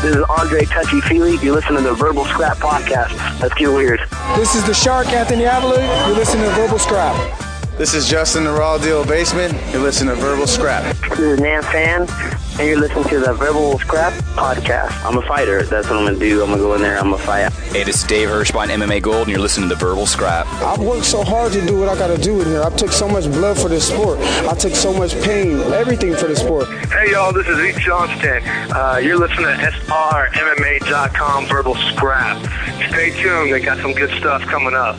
This is Andre Touchy Feely. You're listening to the Verbal Scrap Podcast. Let's get weird. This is the Shark, Anthony Avila. You're listening to Verbal Scrap. This is Justin the Raw Deal Basement. You're listening to Verbal Scrap. This is Nan Fan, and you're listening to the Verbal Scrap Podcast. I'm a fighter. That's what I'm going to do. I'm going to go in there. I'm going to fight. Hey, this is Dave Hirschbein, MMA Gold, and you're listening to the Verbal Scrap. I've worked so hard to do what I got to do in here. I've took so much blood for this sport. I took so much pain, everything for the sport. Hey, y'all, this is Zeke Johnston. You're listening to SRMMA.com Verbal Scrap. Stay tuned. They got some good stuff coming up.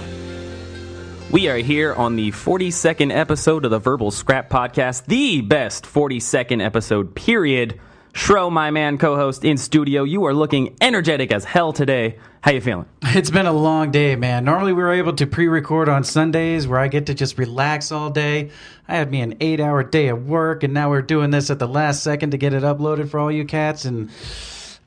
We are here on the 42nd episode of the Verbal Scrap Podcast, the best 42nd episode, period. Shro, my man, co-host in studio. You are looking energetic as hell today. How you feeling? It's been a long day, man. Normally we were able to pre-record on Sundays where I get to just relax all day. I had me an 8-hour day at work, and now we're doing this at the last second to get it uploaded for all you cats. And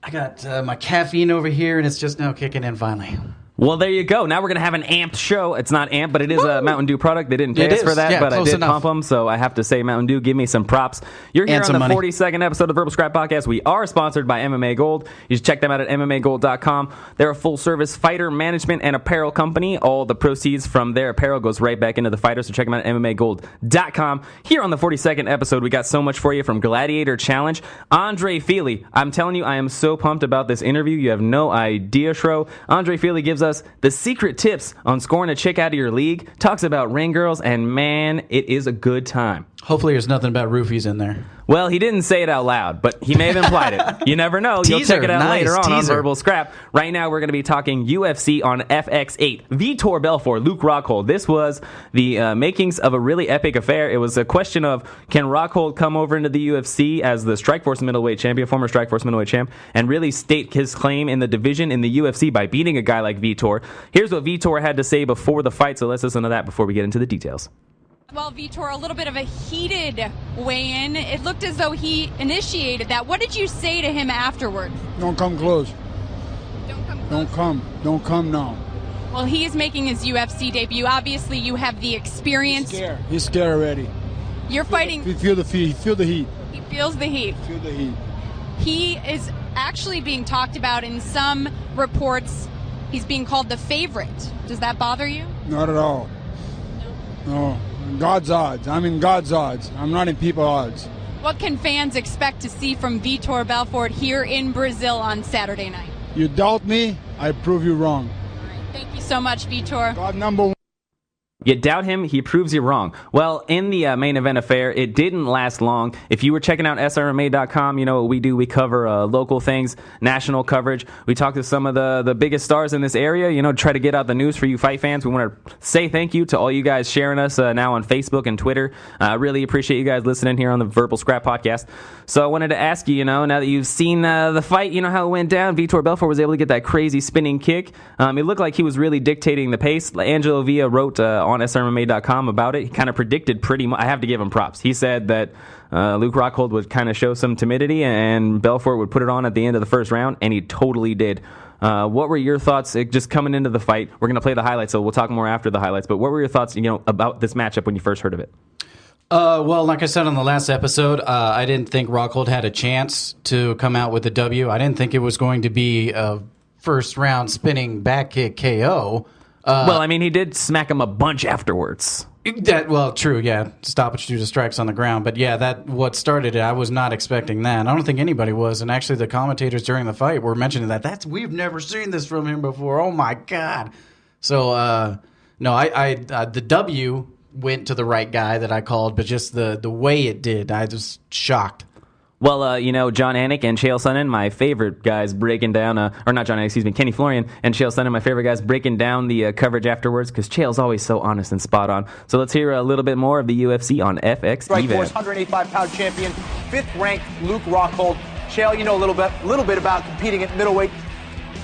I got my caffeine over here, and it's just now kicking in finally. Well, there you go. Now we're going to have an amped show. It's not amped, but it is a Mountain Dew product. They didn't pay us for that, yeah, but I did enough. pump them, so I have to say, Mountain Dew, give me some props. You're here on the 42nd episode of the Verbal Scrap Podcast. We are sponsored by MMA Gold. You should check them out at MMAGold.com. They're a full-service fighter management and apparel company. All the proceeds from their apparel goes right back into the fighters, so check them out at MMAGold.com. Here on the 42nd episode, we got so much for you from Gladiator Challenge. Andre Feely, I'm telling you, I am so pumped about this interview. You have no idea, Shro. Andre Feely gives us the secret tips on scoring a chick out of your league, talks about ring girls, and man, it is a good time. Hopefully there's nothing about roofies in there. Well, he didn't say it out loud, but he may have implied it. You never know. You'll check it out later on Verbal Scrap. Right now, we're going to be talking UFC on FX8. Vitor Belfort, Luke Rockhold. This was the makings of a really epic affair. It was a question of, can Rockhold come over into the UFC as the Strikeforce middleweight champion, former Strikeforce middleweight champ, and really state his claim in the division in the UFC by beating a guy like Vitor? Here's what Vitor had to say before the fight, so let's listen to that before we get into the details. Well, Vitor, a little bit of a heated weigh-in. It looked as though he initiated that. What did you say to him afterwards? Don't come close. Don't come close. Don't come now. Well, he is making his UFC debut. Obviously, you have the experience. He's scared already. You're fighting. Feel the heat. Feel the heat. He feels the heat. Feel the heat. He is actually being talked about in some reports. He's being called the favorite. Does that bother you? Not at all. No. God's odds. I'm in God's odds. I'm not in people's odds. What can fans expect to see from Vitor Belfort here in Brazil on Saturday night? You doubt me, I prove you wrong. All right, thank you so much, Vitor. God number one. You doubt him, he proves you wrong. Well, in the main event affair, it didn't last long. If you were checking out SRMA.com, you know what we do. We cover local things, national coverage. We talk to some of the biggest stars in this area, you know, try to get out the news for you fight fans. We want to say thank you to all you guys sharing us now on Facebook and Twitter. I really appreciate you guys listening here on the Verbal Scrap Podcast. So I wanted to ask you, you know, now that you've seen the fight, you know how it went down. Vitor Belfort was able to get that crazy spinning kick. It looked like he was really dictating the pace. Angelo Villa wrote on SRMA.com about it. He kind of predicted pretty much. I have to give him props. He said that Luke Rockhold would kind of show some timidity and Belfort would put it on at the end of the first round, and he totally did. What were your thoughts just coming into the fight? We're going to play the highlights, so we'll talk more after the highlights. But what were your thoughts, you know, about this matchup when you first heard of it? Well, like I said on the last episode, I didn't think Rockhold had a chance to come out with a W. I didn't think it was going to be a first-round spinning back kick KO. Well, I mean, he did smack him a bunch afterwards. True, yeah. Stoppage due to strikes on the ground. But, yeah, that what started it. I was not expecting that. I don't think anybody was. And actually, the commentators during the fight were mentioning that. We've never seen this from him before. Oh, my God. So, no, the W went to the right guy that I called, but just the way it did, I was shocked. Well, you know, John Anik and Chael Sonnen, my favorite guys, breaking down, or not John Anik, excuse me, Kenny Florian and Chael Sonnen, my favorite guys, breaking down the coverage afterwards, because Chael's always so honest and spot on. So let's hear a little bit more of the UFC on FX Strikeforce 185-pound champion, fifth-ranked Luke Rockhold. Chael, you know a little bit about competing at middleweight.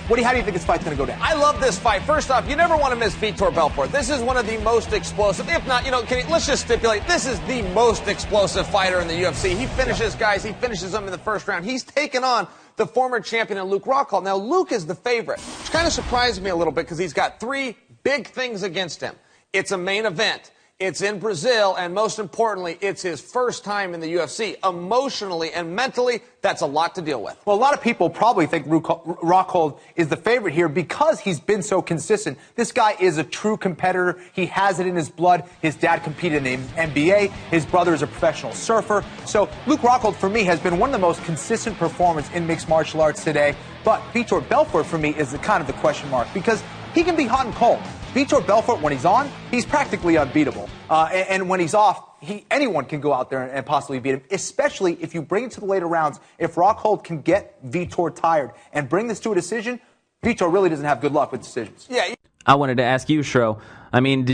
How do you think this fight's going to go down? I love this fight. First off, you never want to miss Vitor Belfort. This is one of the most explosive, if not, you know, let's just stipulate, this is the most explosive fighter in the UFC. He finishes guys, he finishes them in the first round. He's taken on the former champion Luke Rockhold. Now, Luke is the favorite, which kind of surprised me a little bit because he's got three big things against him. It's a main event. It's in Brazil, and most importantly, it's his first time in the UFC. Emotionally and mentally, that's a lot to deal with. Well, a lot of people probably think Rockhold is the favorite here because he's been so consistent. This guy is a true competitor. He has it in his blood. His dad competed in the NBA. His brother is a professional surfer. So Luke Rockhold, for me, has been one of the most consistent performers in mixed martial arts today. But Vitor Belfort, for me, is kind of the question mark because he can be hot and cold. Vitor Belfort, when he's on, he's practically unbeatable. And when he's off, anyone can go out there and possibly beat him, especially if you bring it to the later rounds. If Rockhold can get Vitor tired and bring this to a decision, Vitor really doesn't have good luck with decisions. Yeah. I wanted to ask you, Shro. I mean,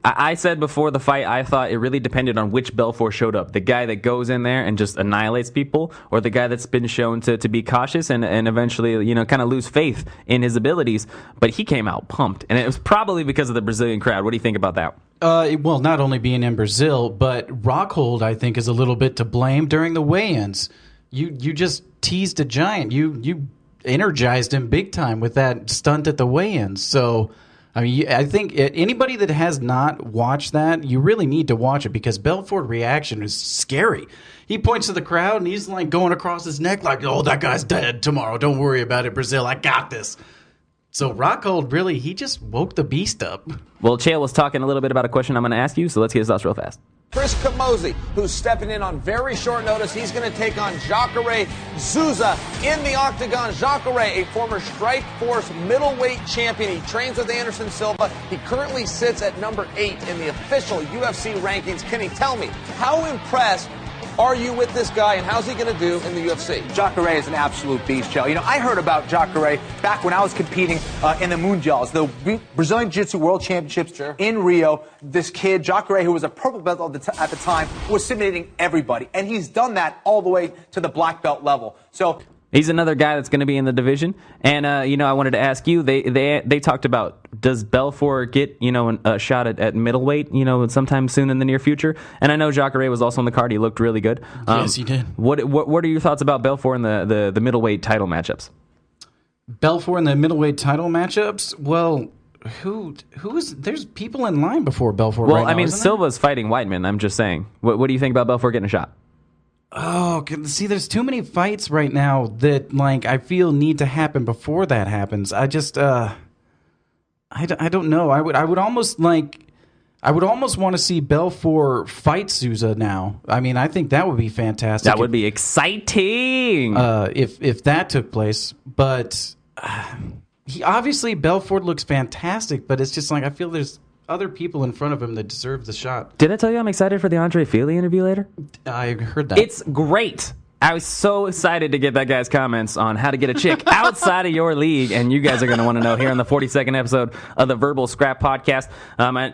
I said before the fight, I thought it really depended on which Belfort showed up. The guy that goes in there and just annihilates people, or the guy that's been shown to be cautious and eventually, kind of lose faith in his abilities. But he came out pumped, and it was probably because of the Brazilian crowd. What do you think about that? Well, not only being in Brazil, but Rockhold, I think, is a little bit to blame during the weigh-ins. You just teased a giant. You energized him big time with that stunt at the weigh-ins. So, I mean, I think anybody that has not watched that, you really need to watch it because Belfort's reaction is scary. He points to the crowd and he's like going across his neck like, oh, that guy's dead tomorrow. Don't worry about it, Brazil. I got this. So Rockhold, really, he just woke the beast up. Well, Chael was talking a little bit about a question I'm going to ask you, so let's get his thoughts real fast. Chris Camozzi, who's stepping in on very short notice. He's going to take on Jacare Souza in the octagon. Jacare, a former Strikeforce middleweight champion. He trains with Anderson Silva. He currently sits at number 8 in the official UFC rankings. Kenny, tell me, how impressed are you with this guy, and how's he going to do in the UFC? Jacare is an absolute beast, Joe. I heard about Jacare back when I was competing in the Mundials, the Brazilian Jiu-Jitsu World Championships in Rio. This kid, Jacare, who was a purple belt at the time, was submitting everybody. And he's done that all the way to the black belt level. So he's another guy that's going to be in the division. And, I wanted to ask you, they talked about, does Belfort get, a shot at middleweight, sometime soon in the near future? And I know Jacare was also on the card. He looked really good. Yes, he did. What are your thoughts about Belfort in the middleweight title matchups? Belfort in the middleweight title matchups? Well, who is? There's people in line before Belfort right now, I mean, isn't Silva's fighting Weidman. I'm just saying. What do you think about Belfort getting a shot? Oh, see, there's too many fights right now that, I feel need to happen before that happens. I just, I don't know. I would almost want to see Belfort fight Souza now. I mean, I think that would be fantastic. That would be exciting. If that took place. But Belfort looks fantastic, but it's just I feel there's other people in front of him that deserve the shot. Did I tell you I'm excited for the Andre Fili interview later? I heard that. It's great. I was so excited to get that guy's comments on how to get a chick outside of your league, and you guys are going to want to know here on the 42nd episode of the Verbal Scrap Podcast.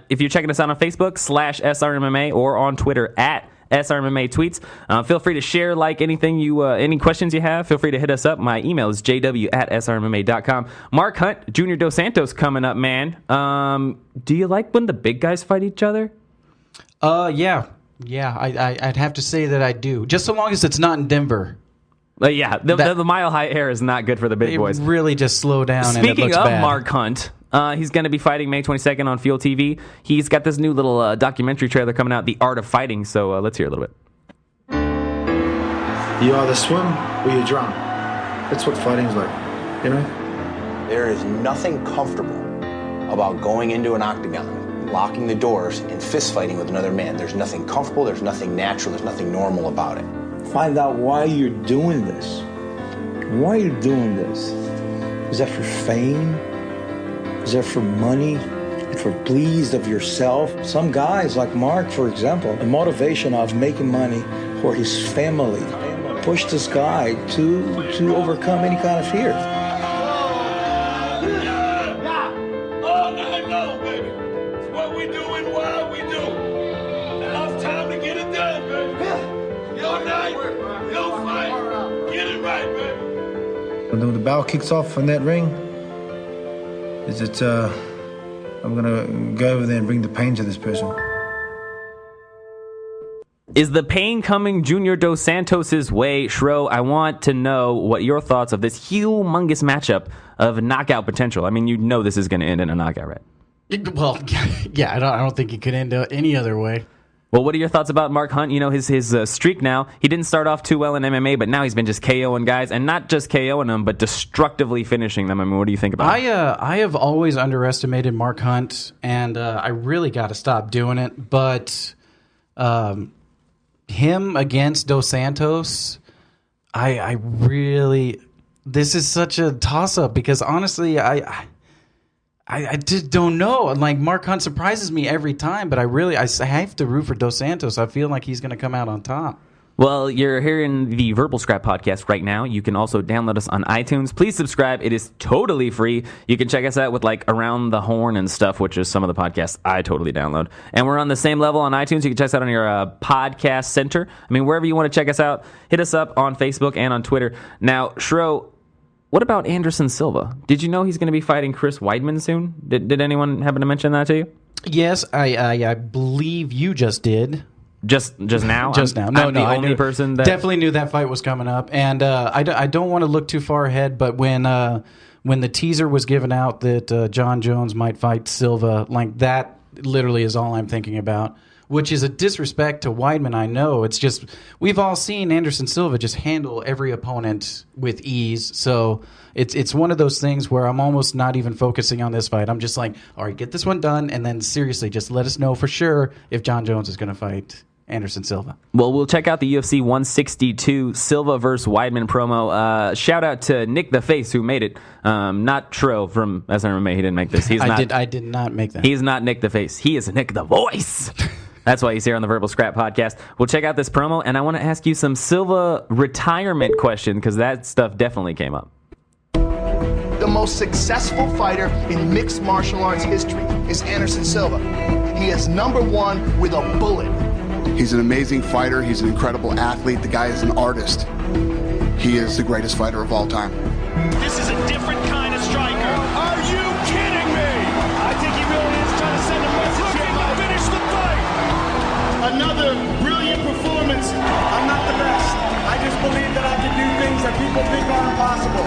If you're checking us out on Facebook /SRMMA or on Twitter @SRMMA tweets, feel free to share, anything any questions you have. Feel free to hit us up. My email is jw@srmma.com. Mark Hunt, Junior Dos Santos coming up, man. Do you like when the big guys fight each other? Yeah, I'd have to say that I do. Just so long as it's not in Denver. The mile high air is not good for the big boys. Really just slow down. Speaking and it looks of bad. Mark Hunt, he's going to be fighting May 22nd on Fuel TV. He's got this new little documentary trailer coming out, The Art of Fighting. So let's hear a little bit. You either swim or you drown. That's what fighting's like, There is nothing comfortable about going into an octagon, locking the doors, and fist fighting with another man. There's nothing comfortable, there's nothing natural, there's nothing normal about it. Find out why you're doing this. Why are you doing this? Is that for fame? Is that for money? For please of yourself? Some guys, like Mark, for example, the motivation of making money for his family pushed this guy to overcome any kind of fear. When the bell kicks off in that ring, I'm going to go over there and bring the pain to this person. Is the pain coming Junior Dos Santos' way? Shro, I want to know what your thoughts of this humongous matchup of knockout potential. I mean, this is going to end in a knockout, right? Well, yeah, I don't think it could end any other way. Well, what are your thoughts about Mark Hunt? You know, his streak now. He didn't start off too well in MMA, but now he's been just KOing guys, and not just KOing them, but destructively finishing them. I mean, what do you think about it? I have always underestimated Mark Hunt, and I really got to stop doing it. But him against Dos Santos, I really... This is such a toss-up because, honestly, I just don't know. Like, Mark Hunt surprises me every time, but I have to root for Dos Santos. I feel like he's going to come out on top. Well, you're hearing the Verbal Scrap podcast right now. You can also download us on iTunes. Please subscribe. It is totally free. You can check us out with like Around the Horn and stuff, which is some of the podcasts I totally download. And we're on the same level on iTunes. You can check us out on your podcast center. I mean, wherever you want to check us out, hit us up on Facebook and on Twitter. Now, Shro, what about Anderson Silva? Did you know he's going to be fighting Chris Weidman soon? Did anyone happen to mention that to you? Yes, I believe you just did. Just now? Just now. I'm the only person that... Definitely knew that fight was coming up. And I don't want to look too far ahead, but when the teaser was given out that John Jones might fight Silva, like that literally is all I'm thinking about, which is a disrespect to Weidman, I know. It's just, we've all seen Anderson Silva just handle every opponent with ease. So it's one of those things where I'm almost not even focusing on this fight. I'm just like, all right, get this one done, and then seriously, just let us know for sure if John Jones is going to fight Anderson Silva. Well, we'll check out the UFC 162 Silva versus Weidman promo. Shout out to Nick the Face who made it. Not Tro from SRMA. He didn't make this. I did not make that. He's not Nick the Face. He is Nick the Voice. That's why he's here on the Verbal Scrap podcast. We'll check out this promo, and I want to ask you some Silva retirement question because that stuff definitely came up. The most successful fighter in mixed martial arts history is Anderson Silva. He is #1 with a bullet. He's an amazing fighter. He's an incredible athlete. The guy is an artist. He is the greatest fighter of all time. This is a different kind of striker. Are you kidding me? I think he really is trying to send a message here. Looking to finish the fight. Another brilliant performance. I'm not the best. I just believe that I can do things that people think are impossible.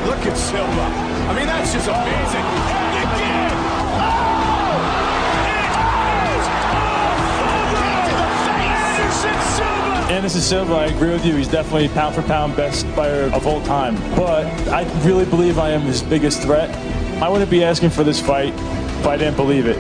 Look at Silva. I mean, that's just amazing. And again. Anderson Silva, I agree with you. He's definitely pound for pound best fighter of all time. But I really believe I am his biggest threat. I wouldn't be asking for this fight if I didn't believe it.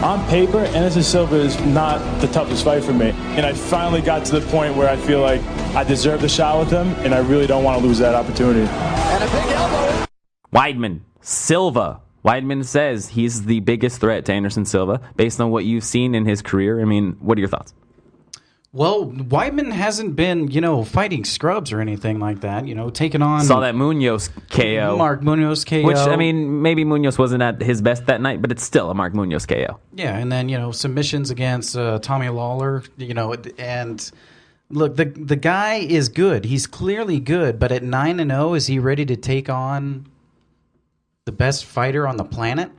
On paper, Anderson Silva is not the toughest fight for me. And I finally got to the point where I feel like I deserve the shot with him, and I really don't want to lose that opportunity. And a big elbow. Weidman, Silva. Weidman says he's the biggest threat to Anderson Silva based on what you've seen in his career. I mean, what are your thoughts? Well, Weidman hasn't been, fighting scrubs or anything like that, taking on... Saw that Munoz KO. Mark Munoz KO. Which, I mean, maybe Munoz wasn't at his best that night, but it's still a Mark Munoz KO. Yeah, and then, submissions against Tommy Lawler, and... Look, the guy is good. He's clearly good, but at 9-0, is he ready to take on the best fighter on the planet?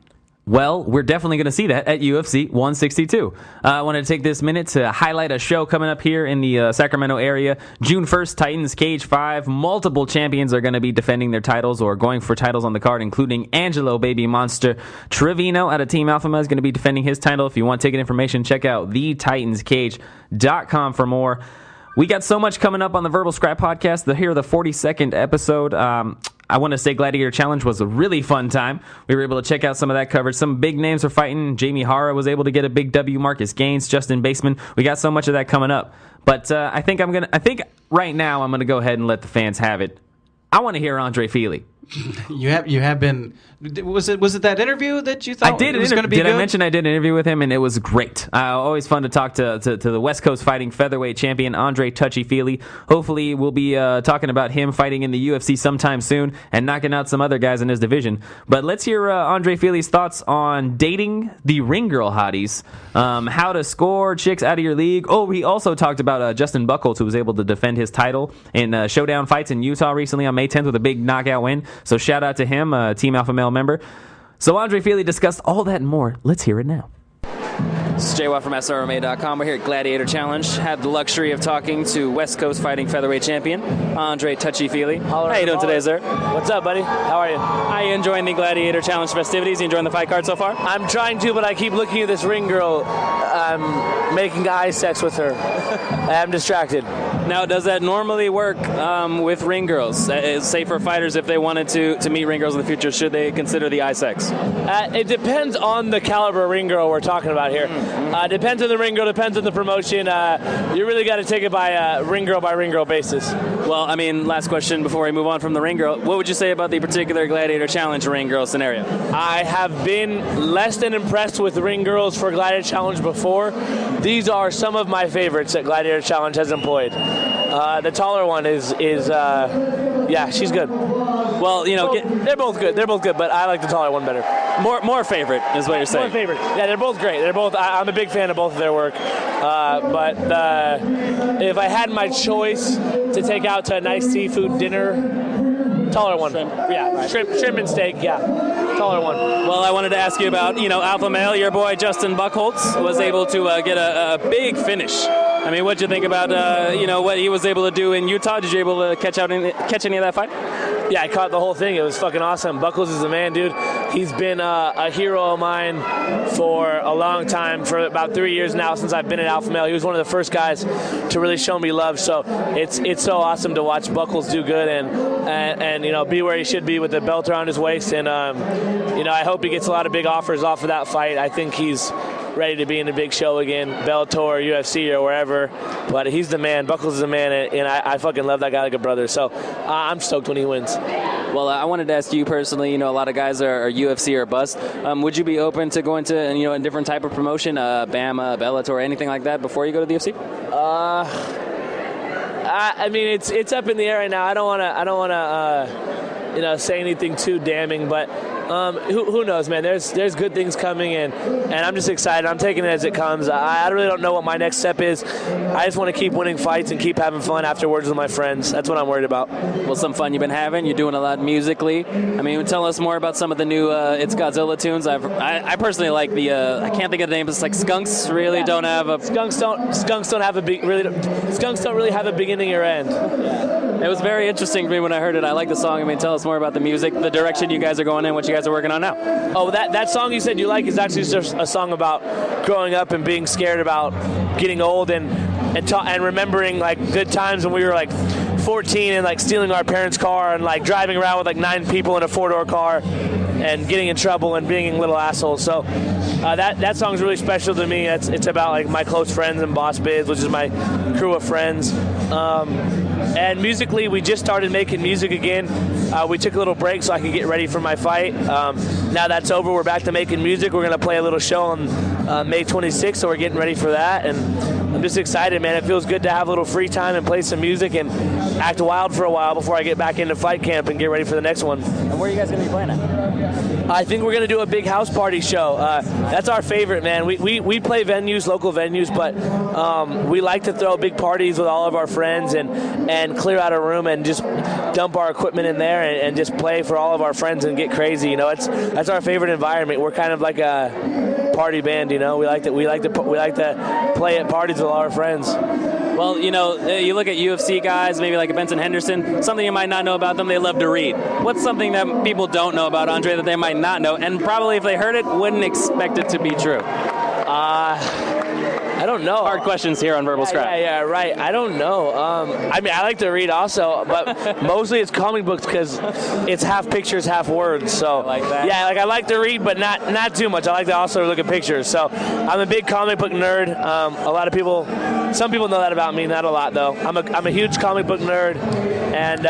Well, we're definitely going to see that at UFC 162. I wanted to take this minute to highlight a show coming up here in the Sacramento area. June 1st, Titans Cage 5. Multiple champions are going to be defending their titles or going for titles on the card, including Angelo Baby Monster Trevino out of Team Alpha Male is going to be defending his title. If you want ticket information, check out thetitanscage.com for more. We got so much coming up on the Verbal Scrap podcast. Here, the 42nd episode. I want to say Gladiator Challenge was a really fun time. We were able to check out some of that coverage. Some big names are fighting. Jamie Hara was able to get a big W. Marcus Gaines, Justin Baseman. We got so much of that coming up. But I think right now I'm gonna go ahead and let the fans have it. I want to hear Andre Fili. You have been. Was it that interview that you thought I did it was going to be Did good? I mention I did an interview with him, and it was great. Always fun to talk to the West Coast fighting featherweight champion, Andre Touchy Fili. Hopefully, we'll be talking about him fighting in the UFC sometime soon and knocking out some other guys in his division. But let's hear Andre Fili's thoughts on dating the ring girl hotties, how to score chicks out of your league. Oh, he also talked about Justin Buchholz, who was able to defend his title in Showdown Fights in Utah recently on May 10th with a big knockout win. So shout out to him, a Team Alpha Male member. So Andre Fili discussed all that and more. Let's hear it now. This is JWA from SRMA.com. We're here at Gladiator Challenge. Had the luxury of talking to West Coast Fighting Featherweight Champion, Andre Touchy-Feely. How you doing today, sir? What's up, buddy? How are you? Are you enjoying the Gladiator Challenge festivities? You enjoying the fight card so far? I'm trying to, but I keep looking at this ring girl. I'm making eye sex with her. I'm distracted. Now, does that normally work with ring girls? Say for fighters, if they wanted to meet ring girls in the future, should they consider the eye sex? It depends on the caliber of ring girl we're talking about here. Depends on the ring girl, depends on the promotion. You really got to take it by ring girl basis. Well, I mean, last question before we move on from the ring girl. What would you say about the particular Gladiator Challenge ring girl scenario? I have been less than impressed with ring girls for Gladiator Challenge before. These are some of my favorites that Gladiator Challenge has employed. The taller one is yeah, she's good. Well, you know, they're both good. They're both good, but I like the taller one better. More favorite is what you're saying. More favorite. Yeah, they're both great. They're both. I'm a big fan of both of their work. But if I had my choice to take out to a nice seafood dinner, taller one. Shrimp. Yeah, right. shrimp and steak. Yeah, taller one. Well, I wanted to ask you about, Alpha Male. Your boy Justin Buchholz was able to get a big finish. I mean, what'd you think about what he was able to do in Utah? Did you able to catch any of that fight? Yeah, I caught the whole thing. It was fucking awesome. Buchholz is the man, dude. He's been a hero of mine for a long time, for about 3 years now since I've been at Alpha Male. He was one of the first guys to really show me love. So it's so awesome to watch Buchholz do good and be where he should be with the belt around his waist. And I hope he gets a lot of big offers off of that fight. I think he's ready to be in a big show again, Bellator or UFC or wherever. But he's the man. Buchholz is the man, and I fucking love that guy like a brother. So I'm stoked when he wins. Well, I wanted to ask you personally, a lot of guys are UFC or bust. Would you be open to going to, a different type of promotion, BAMMA, Bellator, anything like that before you go to the UFC? I mean, it's up in the air right now. I don't want to say anything too damning, but who knows, man? There's good things coming, and I'm just excited. I'm taking it as it comes. I really don't know what my next step is. I just want to keep winning fights and keep having fun afterwards with my friends. That's what I'm worried about. Well, some fun you've been having. You're doing a lot musically. I mean, tell us more about some of the new It's Godzilla tunes. I personally like the I can't think of the name. It's like Skunks. Really don't have a Skunks don't have a Skunks don't really have a beginning or end. It was very interesting to me when I heard it. I like the song. I mean, tell us more about the music, the direction you guys are going in, what you guys are working on now. Oh, that song you said you like is actually just a song about growing up and being scared about getting old and remembering like good times when we were like 14 and like stealing our parents' car and like driving around with like 9 people in a 4-door car and getting in trouble and being little assholes. So that song's really special to me. It's about like my close friends and Boss Biz, which is my crew of friends. And musically, we just started making music again. We took a little break so I could get ready for my fight. Now that's over, we're back to making music. We're going to play a little show on May 26th, so we're getting ready for that. And I'm just excited, man. It feels good to have a little free time and play some music and act wild for a while before I get back into fight camp and get ready for the next one. And where are you guys going to be playing at? I think we're going to do a big house party show. That's our favorite, man. We play venues, local venues, but we like to throw big parties with all of our friends and clear out a room and just dump our equipment in there and just play for all of our friends and get crazy. That's our favorite environment. We're kind of like a party band, We like to play at parties with all our friends. Well, you look at UFC guys, maybe like a Benson Henderson, something you might not know about them, they love to read. What's something that people don't know about Andre that they might not know, and probably if they heard it, wouldn't expect it to be true? I don't know. Hard questions here on Verbal Scrap. Yeah, right. I don't know. I mean, I like to read also, but mostly it's comic books because it's half pictures, half words. So like that. Yeah, like I like to read, but not too much. I like to also look at pictures. So I'm a big comic book nerd. Some people know that about me, not a lot though. I'm a huge comic book nerd, and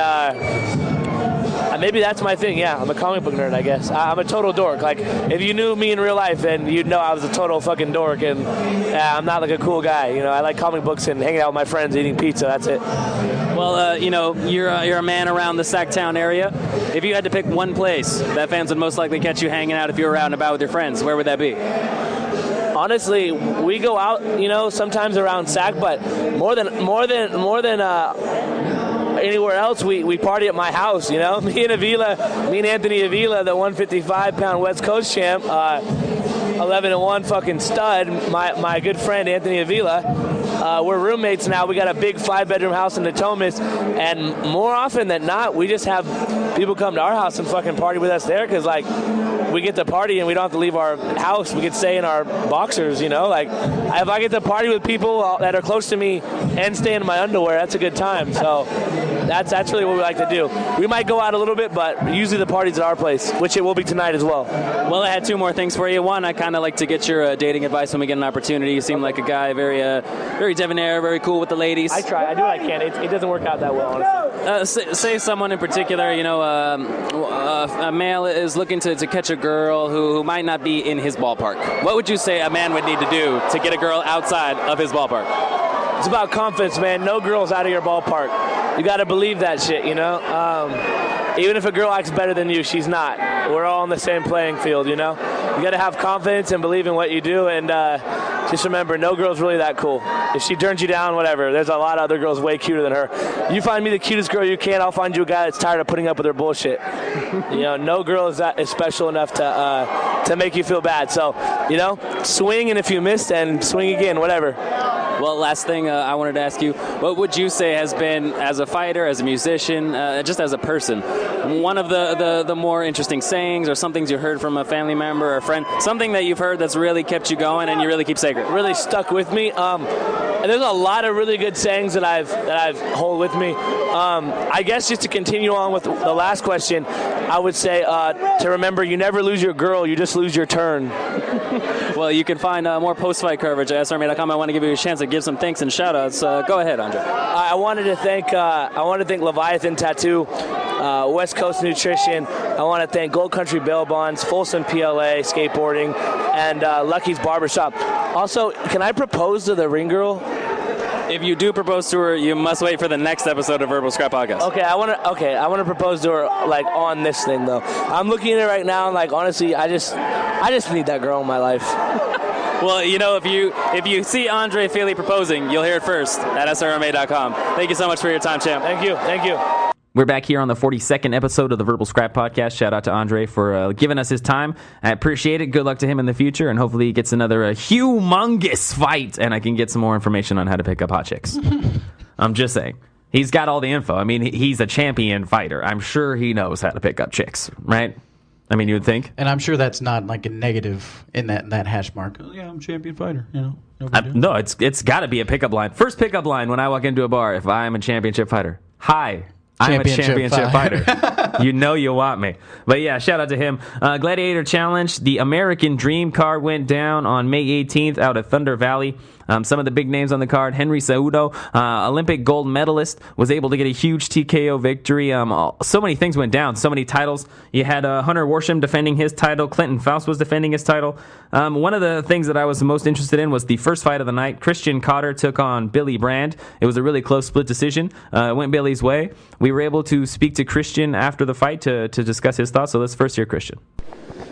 maybe that's my thing. Yeah, I'm a comic book nerd, I guess. I'm a total dork. Like, if you knew me in real life, then you'd know I was a total fucking dork, and I'm not like a cool guy. I like comic books and hanging out with my friends, eating pizza. That's it. Well, you're a man around the Sacktown area. If you had to pick one place that fans would most likely catch you hanging out if you were out and about with your friends, where would that be? Honestly, we go out, sometimes around Sac, but more than anywhere else, we party at my house. Me and Anthony Avila, the 155-pound West Coast champ. 11-1 fucking stud, my good friend Anthony Avila. We're roommates now. We got a big 5-bedroom house in Natomas, and more often than not, we just have people come to our house and fucking party with us there because, like, we get to party and we don't have to leave our house. We can stay in our boxers, you know? Like, if I get to party with people that are close to me and stay in my underwear, that's a good time. So that's really what we like to do. We might go out a little bit, but usually the party's at our place, which it will be tonight as well. Well, I had 2 more things for you. One, I kind of like to get your dating advice when we get an opportunity. You seem like a guy very debonair, very cool with the ladies. I try. I do what I can. It doesn't work out that well, honestly. Say someone in particular, you know, a male is looking to catch a girl who might not be in his ballpark. What would you say a man would need to do to get a girl outside of his ballpark? It's about confidence, man. No girl's out of your ballpark. You got to believe that shit, you know? Even if a girl acts better than you, she's not. We're all on the same playing field, you know? You got to have confidence and believe in what you do, and just remember, no girl's really that cool. If she turns you down, whatever, there's a lot of other girls way cuter than her. You find me the cutest girl you can, I'll find you a guy that's tired of putting up with her bullshit. You know, no girl is special enough to make you feel bad. So, you know, swing, and if you missed, then swing again, whatever. Well, last thing I wanted to ask you, what would you say has been, as a fighter, as a musician, just as a person, one of the more interesting sayings or some things you heard from a family member or a friend, something that you've heard that's really kept you going and you really keep sacred? Really stuck with me. And there's a lot of really good sayings that I've hold with me. I guess just to continue on with the last question, I would say to remember, you never lose your girl, you just lose your turn. Well, you can find more post-fight coverage at SRMA.com. I want to give you a chance to give some thanks and shout-outs. Go ahead, Andre. I wanted to thank Leviathan Tattoo, West Coast Nutrition. I want to thank Gold Country Bail Bonds, Folsom PLA Skateboarding, and Lucky's Barbershop. Also, can I propose to the ring girl? If you do propose to her, you must wait for the next episode of Verbal Scrap Podcast. Okay, I want to propose to her like on this thing though. I'm looking at it right now, and like honestly, I just need that girl in my life. Well, you know, if you see Andre Feely proposing, you'll hear it first at SRMA.com. Thank you so much for your time, champ. Thank you. We're back here on the 42nd episode of the Verbal Scrap Podcast. Shout out to Andre for giving us his time. I appreciate it. Good luck to him in the future, and hopefully he gets another humongous fight, and I can get some more information on how to pick up hot chicks. I'm just saying. He's got all the info. I mean, he's a champion fighter. I'm sure he knows how to pick up chicks, right? I mean, you would think. And I'm sure that's not like a negative in that hash mark. Oh, yeah, I'm a champion fighter, you know. No, it's got to be a pickup line. First pickup line when I walk into a bar, if I'm a championship fighter. Hi. I'm a championship fighter. You know you want me. But yeah, shout out to him. Gladiator Challenge, the American Dream card went down on May 18th out at Thunder Valley. Some of the big names on the card, Henry Cejudo, Olympic gold medalist, was able to get a huge TKO victory. So many things went down, so many titles. You had Hunter Worsham defending his title. Clinton Faust was defending his title. One of the things that I was most interested in was the first fight of the night. Christian Cotter took on Billy Brand. It was a really close split decision. It went Billy's way. We were able to speak to Christian after the fight to discuss his thoughts. So let's first hear Christian.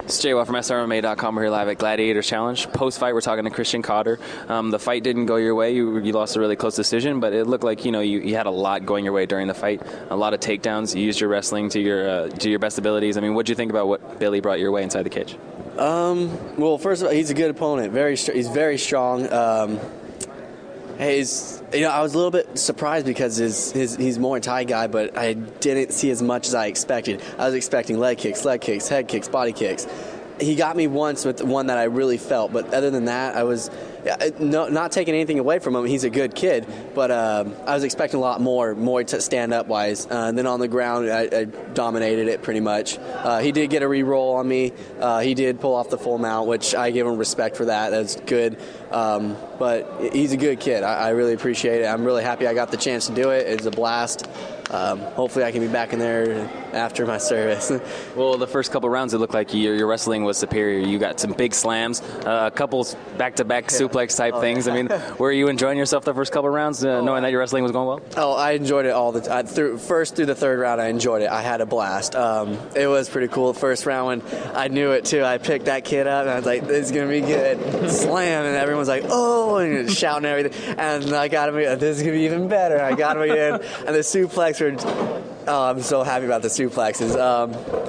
It's Jay Watt from SRMA.com. We're here live at Gladiator Challenge. Post-fight, we're talking to Christian Cotter. The fight didn't go your way. You lost a really close decision, but it looked like you had a lot going your way during the fight. A lot of takedowns. You used your wrestling to your best abilities. I mean, what did you think about what Billy brought your way inside the cage? Well, first of all, he's a good opponent. He's very strong. I was a little bit surprised because he's more a Thai guy, but I didn't see as much as I expected. I was expecting leg kicks, head kicks, body kicks. He got me once with one that I really felt, but other than that, I was not taking anything away from him. He's a good kid, but I was expecting a lot more to stand up wise. And then on the ground, I dominated it pretty much. He did get a re-roll on me. He did pull off the full mount, which I give him respect for that. That's good. But he's a good kid. I really appreciate it. I'm really happy I got the chance to do it. It's a blast. Hopefully I can be back in there after my service. Well, the first couple rounds, it looked like your wrestling was superior. You got some big slams, a couple back-to-back suplex type things. I mean, were you enjoying yourself the first couple rounds, knowing that your wrestling was going well? Oh, I enjoyed it all the time. Through the third round, I enjoyed it. I had a blast. It was pretty cool. The first round, when I knew it too, I picked that kid up, and I was like, this is going to be good. Slam, and everyone's like, oh, and shouting and everything. And I got him, this is going to be even better. I got him again, and the suplex were Oh, I'm so happy about the suplexes.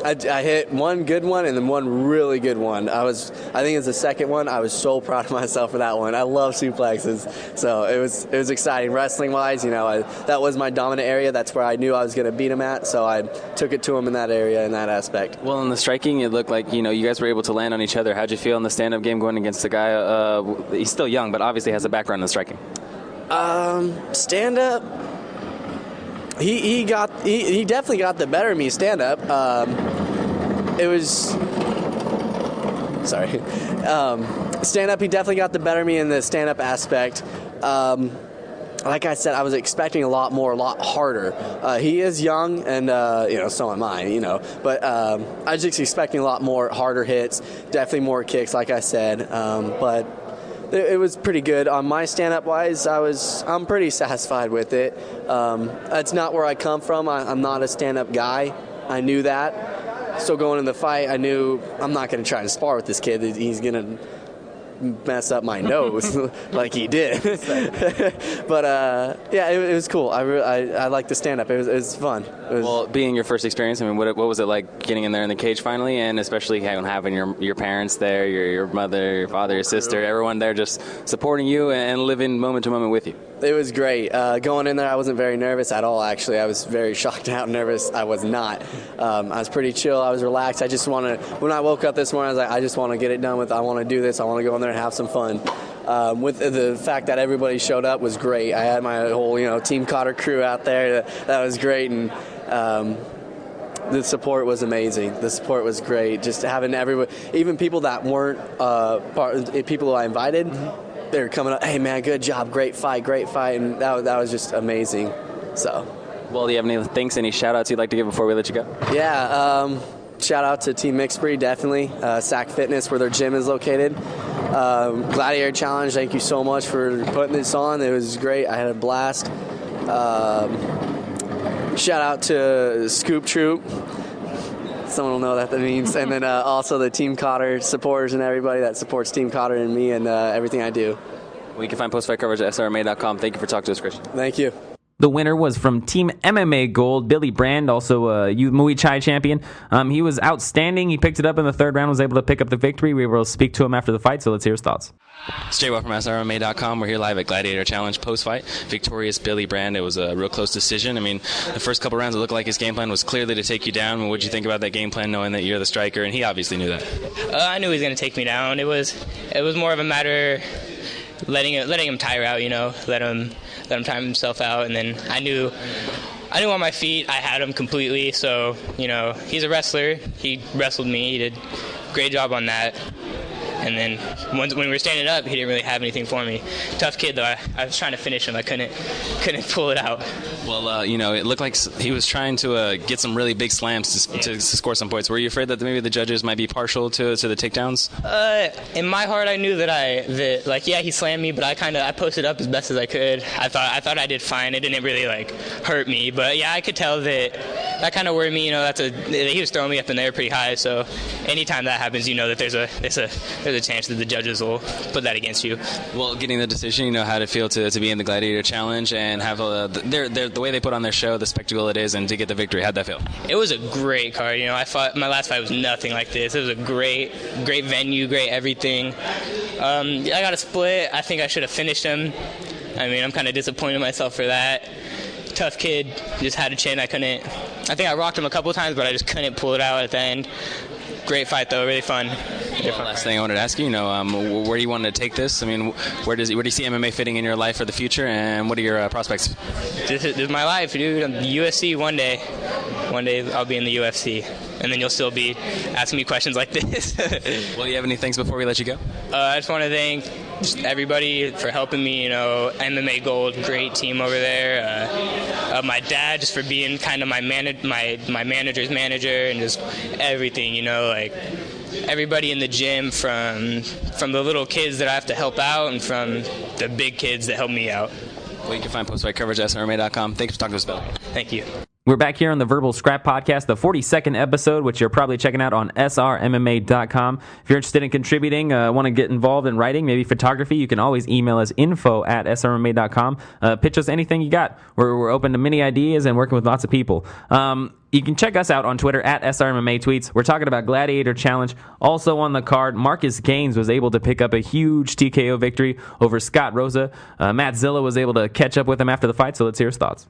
I hit one good one and then one really good one. I think it's the second one. I was so proud of myself for that one. I love suplexes, so it was exciting. Wrestling wise, that was my dominant area. That's where I knew I was going to beat him at, so I took it to him in that area, in that aspect. Well, in the striking, it looked like you guys were able to land on each other. How'd you feel in the stand-up game going against a guy? He's still young, but obviously has a background in striking. Stand-up. He definitely got the better of me stand up. Stand up. He definitely got the better of me in the stand up aspect. Like I said, I was expecting a lot harder. He is young, and so am I. But I was just expecting a lot more harder hits, definitely more kicks, like I said. But it was pretty good. On my stand-up wise, I'm pretty satisfied with it. That's not where I come from. I'm not a stand-up guy. I knew that. So going in the fight, I knew I'm not going to try to spar with this kid. He's going to mess up my nose like he did. But it was cool. I liked the stand-up. It was fun. Well, being your first experience, I mean, what was it like getting in there in the cage finally, and especially having your parents there, your mother, your father, your sister, everyone there just supporting you and living moment to moment with you? It was great. Going in there, I wasn't very nervous at all, actually. I was very shocked out nervous. I was not. I was pretty chill. I was relaxed. I just when I woke up this morning, I was like, I just want to get it done with. I want to do this. I want to go in there and have some fun. With the fact that everybody showed up was great. I had my whole, Team Cotter crew out there. That was great. And the support was amazing. The support was great. Just having everyone, even people that weren't people who I invited, they were coming up, hey, man, good job, great fight, and that was just amazing. So. Well, do you have any shout-outs you'd like to give before we let you go? Yeah, shout out to Team Mixbury, definitely. SAC Fitness, where their gym is located. Gladiator Challenge, thank you so much for putting this on. It was great. I had a blast. Shout out to Scoop Troop. Someone will know that means. And then also the Team Cotter supporters and everybody that supports Team Cotter and me and everything I do. Well, you can find post-fight coverage at SRMA.com. Thank you for talking to us, Christian. Thank you. The winner was from Team MMA Gold, Billy Brand, also a Muay Thai champion. He was outstanding. He picked it up in the third round, was able to pick up the victory. We were able to speak to him after the fight, so let's hear his thoughts. It's Jay Watt from SRMA.com. We're here live at Gladiator Challenge post-fight. Victorious Billy Brand. It was a real close decision. I mean, the first couple rounds, it looked like his game plan was clearly to take you down. What did you think about that game plan, knowing that you're the striker? And he obviously knew that. I knew he was going to take me down. It was more of a matter letting him tire out, let him time himself out, and then I knew on my feet I had him completely. So he's a wrestler. He wrestled me. He did a great job on that. And then when we were standing up, he didn't really have anything for me. Tough kid, though. I was trying to finish him. I couldn't pull it out. Well, it looked like he was trying to get some really big slams to score some points. Were you afraid that maybe the judges might be partial to the takedowns? In my heart, I knew that he slammed me, but I posted up as best as I could. I thought I did fine. It didn't really hurt me, but yeah, I could tell that kind of worried me. He was throwing me up in there pretty high. So anytime that happens, that there's a chance that the judges will put that against you. Well, getting the decision, how to feel to be in the Gladiator Challenge and have the way they put on their show, the spectacle it is, and to get the victory. How'd that feel? It was a great card. My last fight was nothing like this. It was a great venue, great everything. I got a split. I think I should have finished him. I mean, I'm kind of disappointed in myself for that. Tough kid, just had a chin. I think I rocked him a couple times, but I just couldn't pull it out at the end. Great fight, though. Really fun. Last thing I wanted to ask you, where do you want to take this? I mean, where do you see MMA fitting in your life for the future, and what are your prospects? This is my life, dude. I'm the UFC one day. One day I'll be in the UFC, and then you'll still be asking me questions like this. Well, you have any thanks before we let you go? I just want to thank just everybody for helping me. MMA Gold, great team over there. My dad, just for being kind of my manager's manager, and just everything. Everybody in the gym, from the little kids that I have to help out, and from the big kids that help me out. Well, you can find post-fight coverage at SRMA.com. Thanks for talking to us about it. Thank you. We're back here on the Verbal Scrap Podcast, the 42nd episode, which you're probably checking out on srmma.com. If you're interested in contributing, want to get involved in writing, maybe photography, you can always email us info@srmma.com. Pitch us anything you got. We're open to many ideas and working with lots of people. You can check us out on Twitter @SRMMA Tweets. We're talking about Gladiator Challenge. Also on the card, Marcus Gaines was able to pick up a huge TKO victory over Scott Rosa. Matt Zilla was able to catch up with him after the fight, so let's hear his thoughts.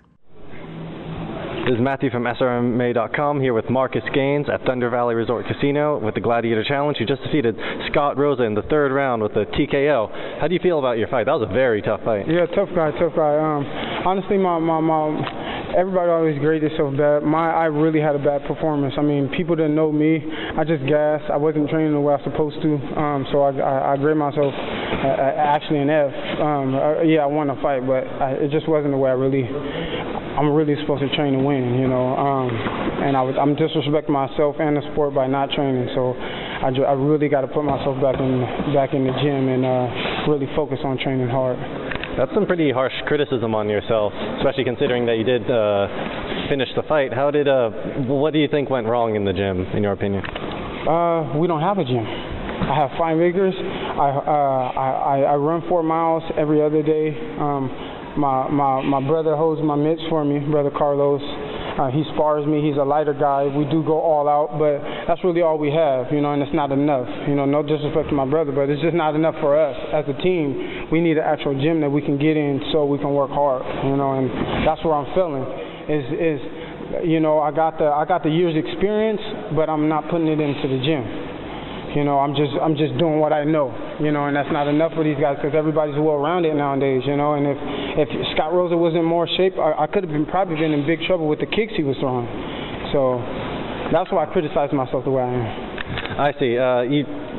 This is Matthew from SRMA.com here with Marcus Gaines at Thunder Valley Resort Casino with the Gladiator Challenge. You just defeated Scott Rosa in the third round with a TKO. How do you feel about your fight? That was a very tough fight. Yeah, tough guy. Honestly, everybody always graded so bad. I really had a bad performance. I mean, people didn't know me. I just gassed. I wasn't training the way I was supposed to. So I grade myself actually an F. I won the fight, but it just wasn't the way I'm really supposed to train to win, you know. And I'm disrespecting myself and the sport by not training. So I really got to put myself back in the gym and really focus on training hard. That's some pretty harsh criticism on yourself, especially considering that you did finish the fight. What do you think went wrong in the gym, in your opinion? We don't have a gym. I have 5 acres. I run 4 miles every other day. My brother holds my mitts for me, Brother Carlos. He spars me. He's a lighter guy. We do go all out, but that's really all we have, you know, and it's not enough. You know, no disrespect to my brother, but it's just not enough for us as a team. We need an actual gym that we can get in so we can work hard, you know, and that's where I'm feeling. You know, I got the years experience, but I'm not putting it into the gym. You know, I'm just doing what I know, you know, and that's not enough for these guys because everybody's well-rounded nowadays, you know. And if Scott Rosa was in more shape, I could have probably been in big trouble with the kicks he was throwing. So that's why I criticize myself the way I am. I see.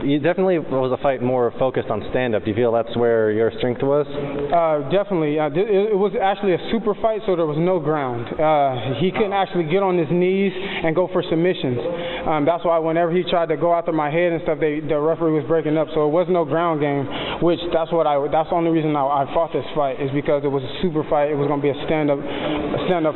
You definitely was a fight more focused on stand-up. Do you feel that's where your strength was? Definitely. It was actually a super fight, so there was no ground. He couldn't actually get on his knees and go for submissions. That's why whenever he tried to go after my head and stuff, the referee was breaking up. So it was no ground game, which that's the only reason I fought this fight is because it was a super fight. It was going to be a stand-up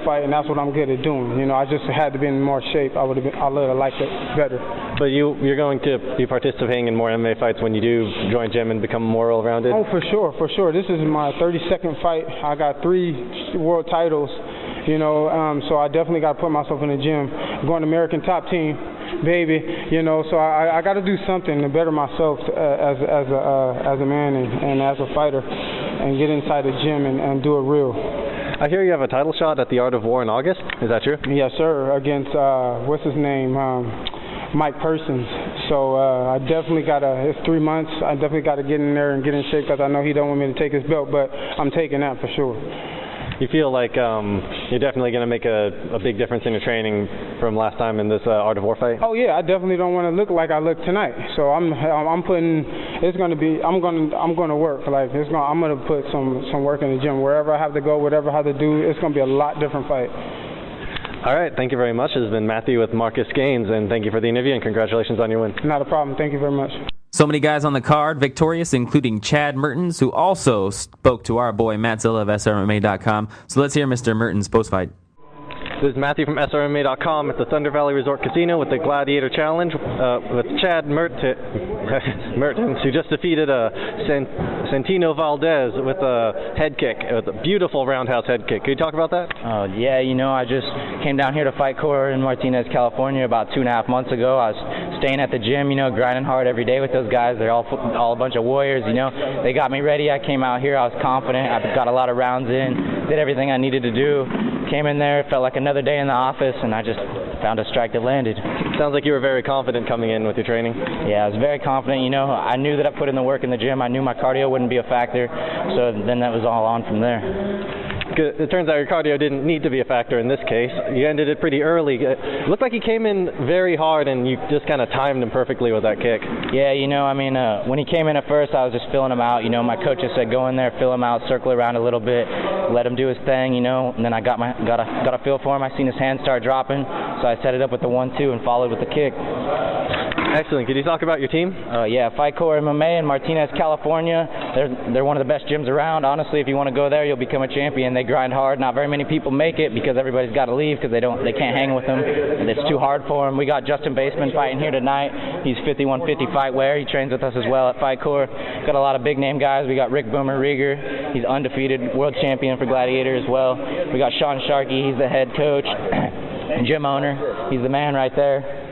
fight, and that's what I'm good at doing. You know, I just had to be in more shape. I would have liked it better. But you're going to be participating in more MMA fights when you do join gym and become more well-rounded? Oh, for sure. This is my 32nd fight. I got 3 world titles, you know, so I definitely got to put myself in the gym. I'm going to American Top Team, baby, you know, so I got to do something to better myself as a man and as a fighter and get inside the gym and do it real. I hear you have a title shot at the Art of War in August. Is that true? Yes, sir, against, what's his name, Mike Persons. So I definitely it's 3 months. I definitely got to get in there and get in shape because I know he don't want me to take his belt, but I'm taking that for sure. You feel like you're definitely going to make a big difference in your training from last time in this Art of War fight? Oh yeah, I definitely don't want to look like I look tonight. So I'm going to work. Like I'm going to put some work in the gym wherever I have to go, whatever I have to do. It's going to be a lot different fight. All right, thank you very much. This has been Matthew with Marcus Gaines, and thank you for the interview, and congratulations on your win. Not a problem. Thank you very much. So many guys on the card victorious, including Chad Mertens, who also spoke to our boy Matt Zilla of SRMA.com. So let's hear Mr. Mertens post-fight. This is Matthew from SRMA.com at the Thunder Valley Resort Casino with the Gladiator Challenge with Chad Mertens, who just defeated Santino Valdez with a head kick, with a beautiful roundhouse head kick. Can you talk about that? Yeah, you know, I just came down here to fight Cor in Martinez, California about 2.5 months ago. I was staying at the gym, you know, grinding hard every day with those guys. They're all a bunch of warriors, you know. They got me ready. I came out here. I was confident. I got a lot of rounds in, did everything I needed to do. Came in there, felt like another day in the office, and I just found a strike that landed. Sounds like you were very confident coming in with your training. Yeah, I was very confident. You know, I knew that I put in the work in the gym. I knew my cardio wouldn't be a factor, so then that was all on from there. It turns out your cardio didn't need to be a factor in this case. You ended it pretty early. It looked like you came in very hard, and you just kind of timed him perfectly with that kick. Yeah, you know, I mean, when he came in at first, I was just filling him out. You know, my coach just said, go in there, fill him out, circle around a little bit, let him do his thing, you know, and then I got a feel for him. I seen his hands start dropping, so I set it up with the 1-2 and followed with the kick. Excellent. Could you talk about your team? Yeah, Fight Core MMA in Martinez, California. they're one of the best gyms around. Honestly, if you want to go there, you'll become a champion. They grind hard. Not very many people make it because everybody's got to leave because they can't hang with them. It's too hard for them. We got Justin Baseman fighting here tonight. He's 5150 fight wear. He trains with us as well at Fight Core. Got a lot of big name guys. We got Rick Boomer Rieger. He's undefeated world champion for Gladiator as well. We got Sean Sharkey. He's the head coach. Gym owner. He's the man right there.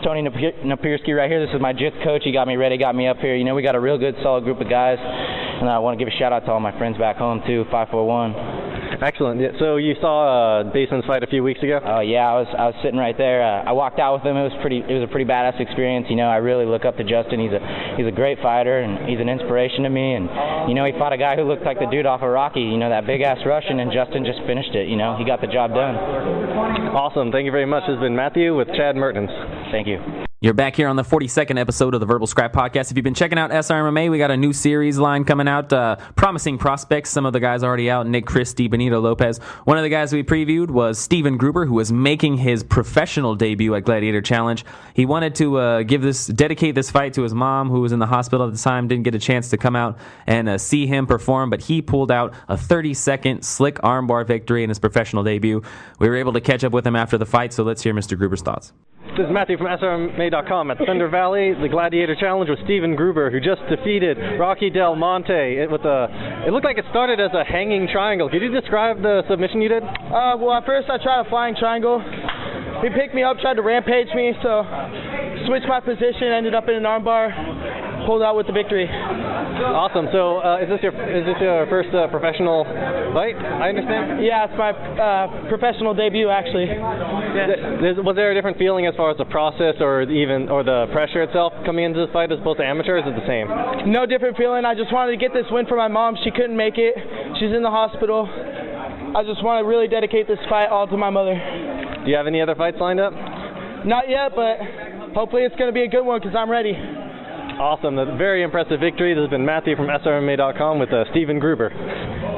Tony Napierski right here. This is my JITS coach. He got me ready, got me up here. You know, we got a real good, solid group of guys. And I want to give a shout out to all my friends back home too, 541. Excellent. Yeah, so you saw Baseman's fight a few weeks ago? Oh yeah, I was sitting right there. I walked out with him. It was a pretty badass experience. You know, I really look up to Justin. He's a great fighter and he's an inspiration to me. And you know, he fought a guy who looked like the dude off of Rocky. You know, that big ass Russian, and Justin just finished it. You know, he got the job done. Awesome. Thank you very much. This has been Matthew with Chad Mertens. Thank you. You're back here on the 42nd episode of the Verbal Scrap Podcast. If you've been checking out SRMMA, we got a new series line coming out, Promising Prospects. Some of the guys already out, Nick Christie, Benito Lopez. One of the guys we previewed was Steven Gruber, who was making his professional debut at Gladiator Challenge. He wanted to dedicate this fight to his mom, who was in the hospital at the time, didn't get a chance to come out and see him perform, but he pulled out a 30-second slick armbar victory in his professional debut. We were able to catch up with him after the fight, so let's hear Mr. Gruber's thoughts. This is Matthew from SRMA.com at Thunder Valley, the Gladiator Challenge with Steven Gruber, who just defeated Rocky Del Monte. It looked like it started as a hanging triangle. Could you describe the submission you did? Well, at first I tried a flying triangle. He picked me up, tried to rampage me, so switched my position, ended up in an armbar, pulled out with the victory. Awesome. So is this your first professional fight, I understand? Yeah, it's my professional debut, actually. Was there a different feeling as far as the process or the pressure itself coming into this fight as opposed to amateur, or is it the same? No different feeling. I just wanted to get this win for my mom. She couldn't make it. She's in the hospital. I just want to really dedicate this fight all to my mother. Do you have any other fights lined up? Not yet, but hopefully it's going to be a good one because I'm ready. Awesome. A very impressive victory. This has been Matthew from SRMA.com with Steven Gruber.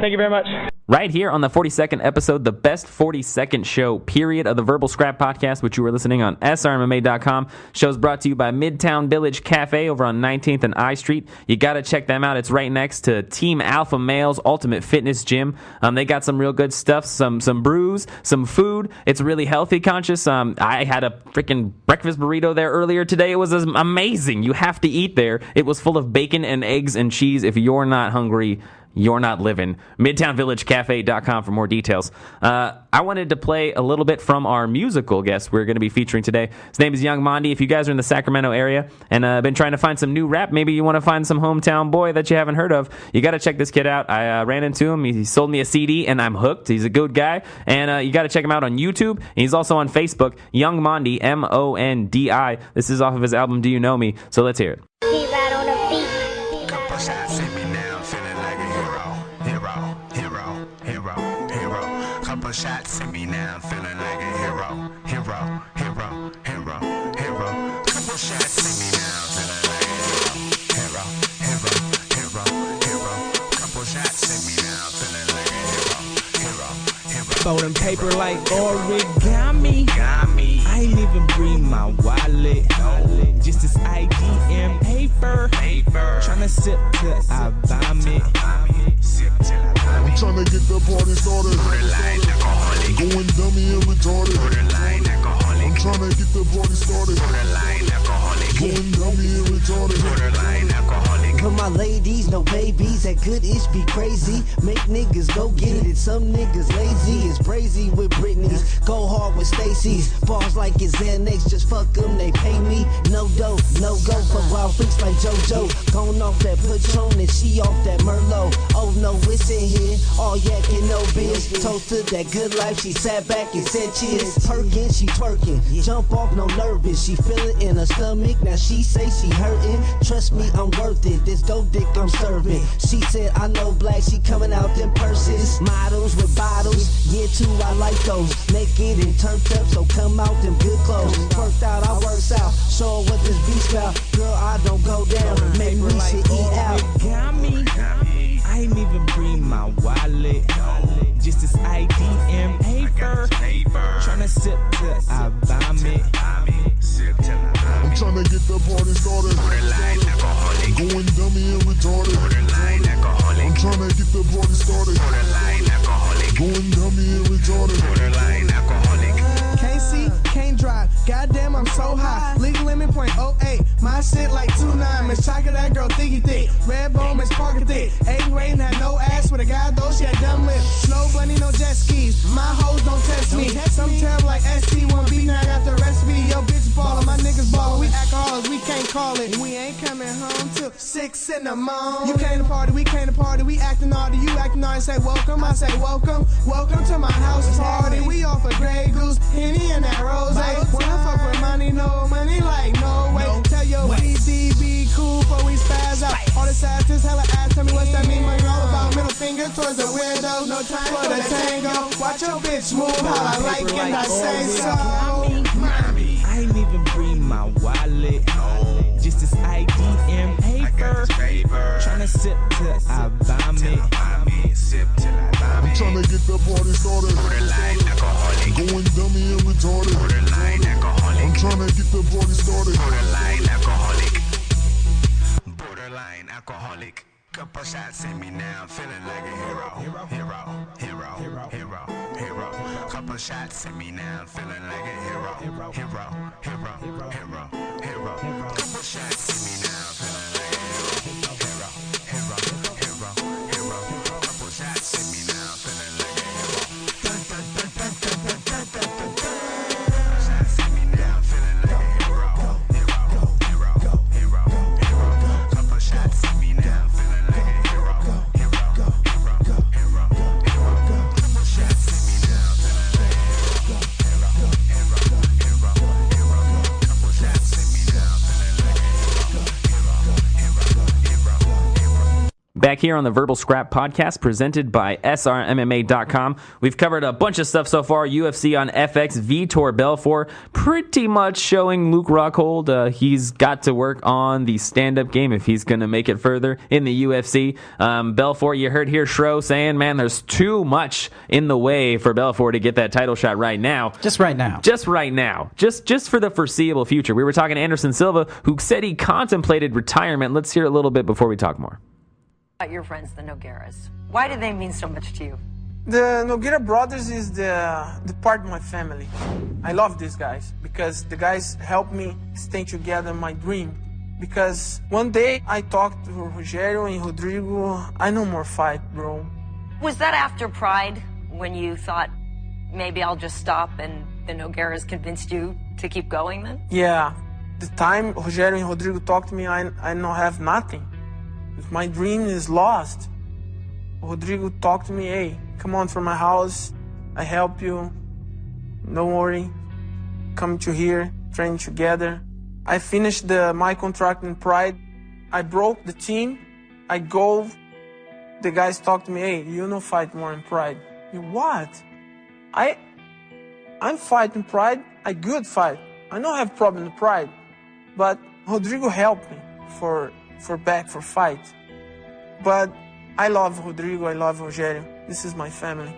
Thank you very much. Right here on the 42nd episode, the best 40-second show, period, of the Verbal Scrap Podcast, which you were listening on SRMMA.com. Show's brought to you by Midtown Village Cafe over on 19th and I Street. You got to check them out. It's right next to Team Alpha Male's Ultimate Fitness Gym. They got some real good stuff, some brews, some food. It's really healthy conscious. I had a freaking breakfast burrito there earlier today. It was amazing. You have to eat there. It was full of bacon and eggs and cheese. If you're not hungry, you're not living. MidtownVillageCafe.com for more details. I wanted to play a little bit from our musical guest we're going to be featuring today. His name is Young Mondi. If you guys are in the Sacramento area and been trying to find some new rap, maybe you want to find some hometown boy that you haven't heard of, you got to check this kid out. I ran into him. He sold me a CD, and I'm hooked. He's a good guy. And you got to check him out on YouTube. And he's also on Facebook, Young Mondi, Mondi. This is off of his album, Do You Know Me? So let's hear it. He right on the beat. Shots in me now, I'm feeling like a hero. Couple shots in me now, I'm feeling like a hero. Couple shots in me now, I'm feeling like a hero. Folding paper like origami. I ain't even bring my wallet. Just this ID and paper. Tryna sip till I vomit. I'm tryna get the party started. Going dummy and retarded. I'm tryna get the party started. Going dummy and retarded. For my ladies, no babies, that good ish be crazy. Make niggas go get it, and some niggas lazy. It's brazy with Britney's, go hard with Stacy's. Balls like it's Xanax, just fuck them, they pay me. No dope, no go for wild freaks like JoJo. Gone off that Patron and she off that Merlot. Oh no, it's in here, all yak and no biz. Toast to that good life, she sat back and said cheers. Perkin', she twerking, jump off, no nervous. She feel it in her stomach, now she say she hurting. Trust me, I'm worth it, this dope dick I'm serving. She said, I know black, she coming out them purses. Models with bottles, yeah too, I like those. Naked and turned up, so come out them good clothes. Worked out, I works out, show her what this beast about. Girl, I don't go down, make me should eat out. I ain't even bring my wallet. Just this ID and paper. Tryna sip till I vomit. I'm trying to get the party started. Borderline alcoholic. Going dummy and retarded. Borderline alcoholic. I'm trying to get the party started. Borderline alcoholic. Going dummy and retarded. Borderline alcoholic. Can't see, can't drive. Goddamn, I'm so high. Legal limit .08. My shit like 2.9. Miss Chaka, that girl thicky thick. Red bone, Miss Parker thick. 8th grade had no ass with a guy though. She had dumb lips. Snow bunny, no jet skis. My hoes don't test me. Some terrible like ST1B. Now I got the recipe. Yo, bitch ballin'. My niggas ballin'. We alcoholics. We can't call it. We ain't coming home till 6 in the morning. You came to party. We came to party. We acting naughty. You acting naughty. Say welcome. I say welcome. Welcome to my house party. We off a Grey Goose. Henny and that rose. Wanna fuck with money, no money, like no way. Tell your BD be cool before we spaz out. All this ass, this hella ass, tell me what's that mean when you're all about middle finger towards the weirdo. No time for the tango. Watch your bitch move how I like and I say so. Mommy, I ain't even bring my wallet. Just this IDM paper. Tryna sip till I vomit. I'm trying to get the party started. Borderline alcoholic. Going dummy and retarded. Borderline alcoholic. I'm trying to get the party started. Borderline alcoholic. Borderline alcoholic. Couple shots in me now, I'm feeling like a hero. Hero, hero, hero, hero, hero. Couple shots in me now, I'm feeling like a hero. Hero, hero, hero, hero, hero. Couple shots in me now, I'm feeling like a hero. Hero, hero, hero, hero. Couple shots in me now, I'm feeling like a hero. Dun, dun, dun, dun, dun, dun, dun, dun, dun, dun. Shots in me now, I'm feeling like a hero. Hero, hero, hero, hero. Couple shots in me now, I'm feeling like a hero. Hero, hero, hero, hero. Couple shots in me now, I'm feeling like a hero. Hero, hero, hero, hero. Couple shots in me now, I'm feeling like a hero. Hero, hero, hero, hero. Back here on the Verbal Scrap podcast presented by SRMMA.com. We've covered a bunch of stuff so far. UFC on FX, Vitor Belfort pretty much showing Luke Rockhold he's got to work on the stand-up game if he's going to make it further in the UFC. Belfort, you heard here Shro saying, man, there's too much in the way for Belfort to get that title shot right now. Just right now. Just right now. Just for the foreseeable future. We were talking to Anderson Silva, who said he contemplated retirement. Let's hear a little bit before we talk more. About your friends, the Nogueiras. Why do they mean so much to you? The Nogueira brothers is the part of my family. I love these guys because the guys help me stay together in my dream. Because one day I talked to Rogério and Rodrigo, I no more fight, bro. Was that after Pride when you thought maybe I'll just stop and the Nogueiras convinced you to keep going then? Yeah. The time Rogério and Rodrigo talked to me, I don't have nothing. If my dream is lost, Rodrigo talked to me, hey, come on from my house, I help you, don't worry, come to here, train together. I finished my contract in Pride, I broke the team, I go, the guys talk to me, hey, you no fight more in Pride. You what? I'm fighting Pride, I good fight, I don't have problem in Pride, but Rodrigo helped me for fight. But I love Rodrigo, I love Rogério. This is my family.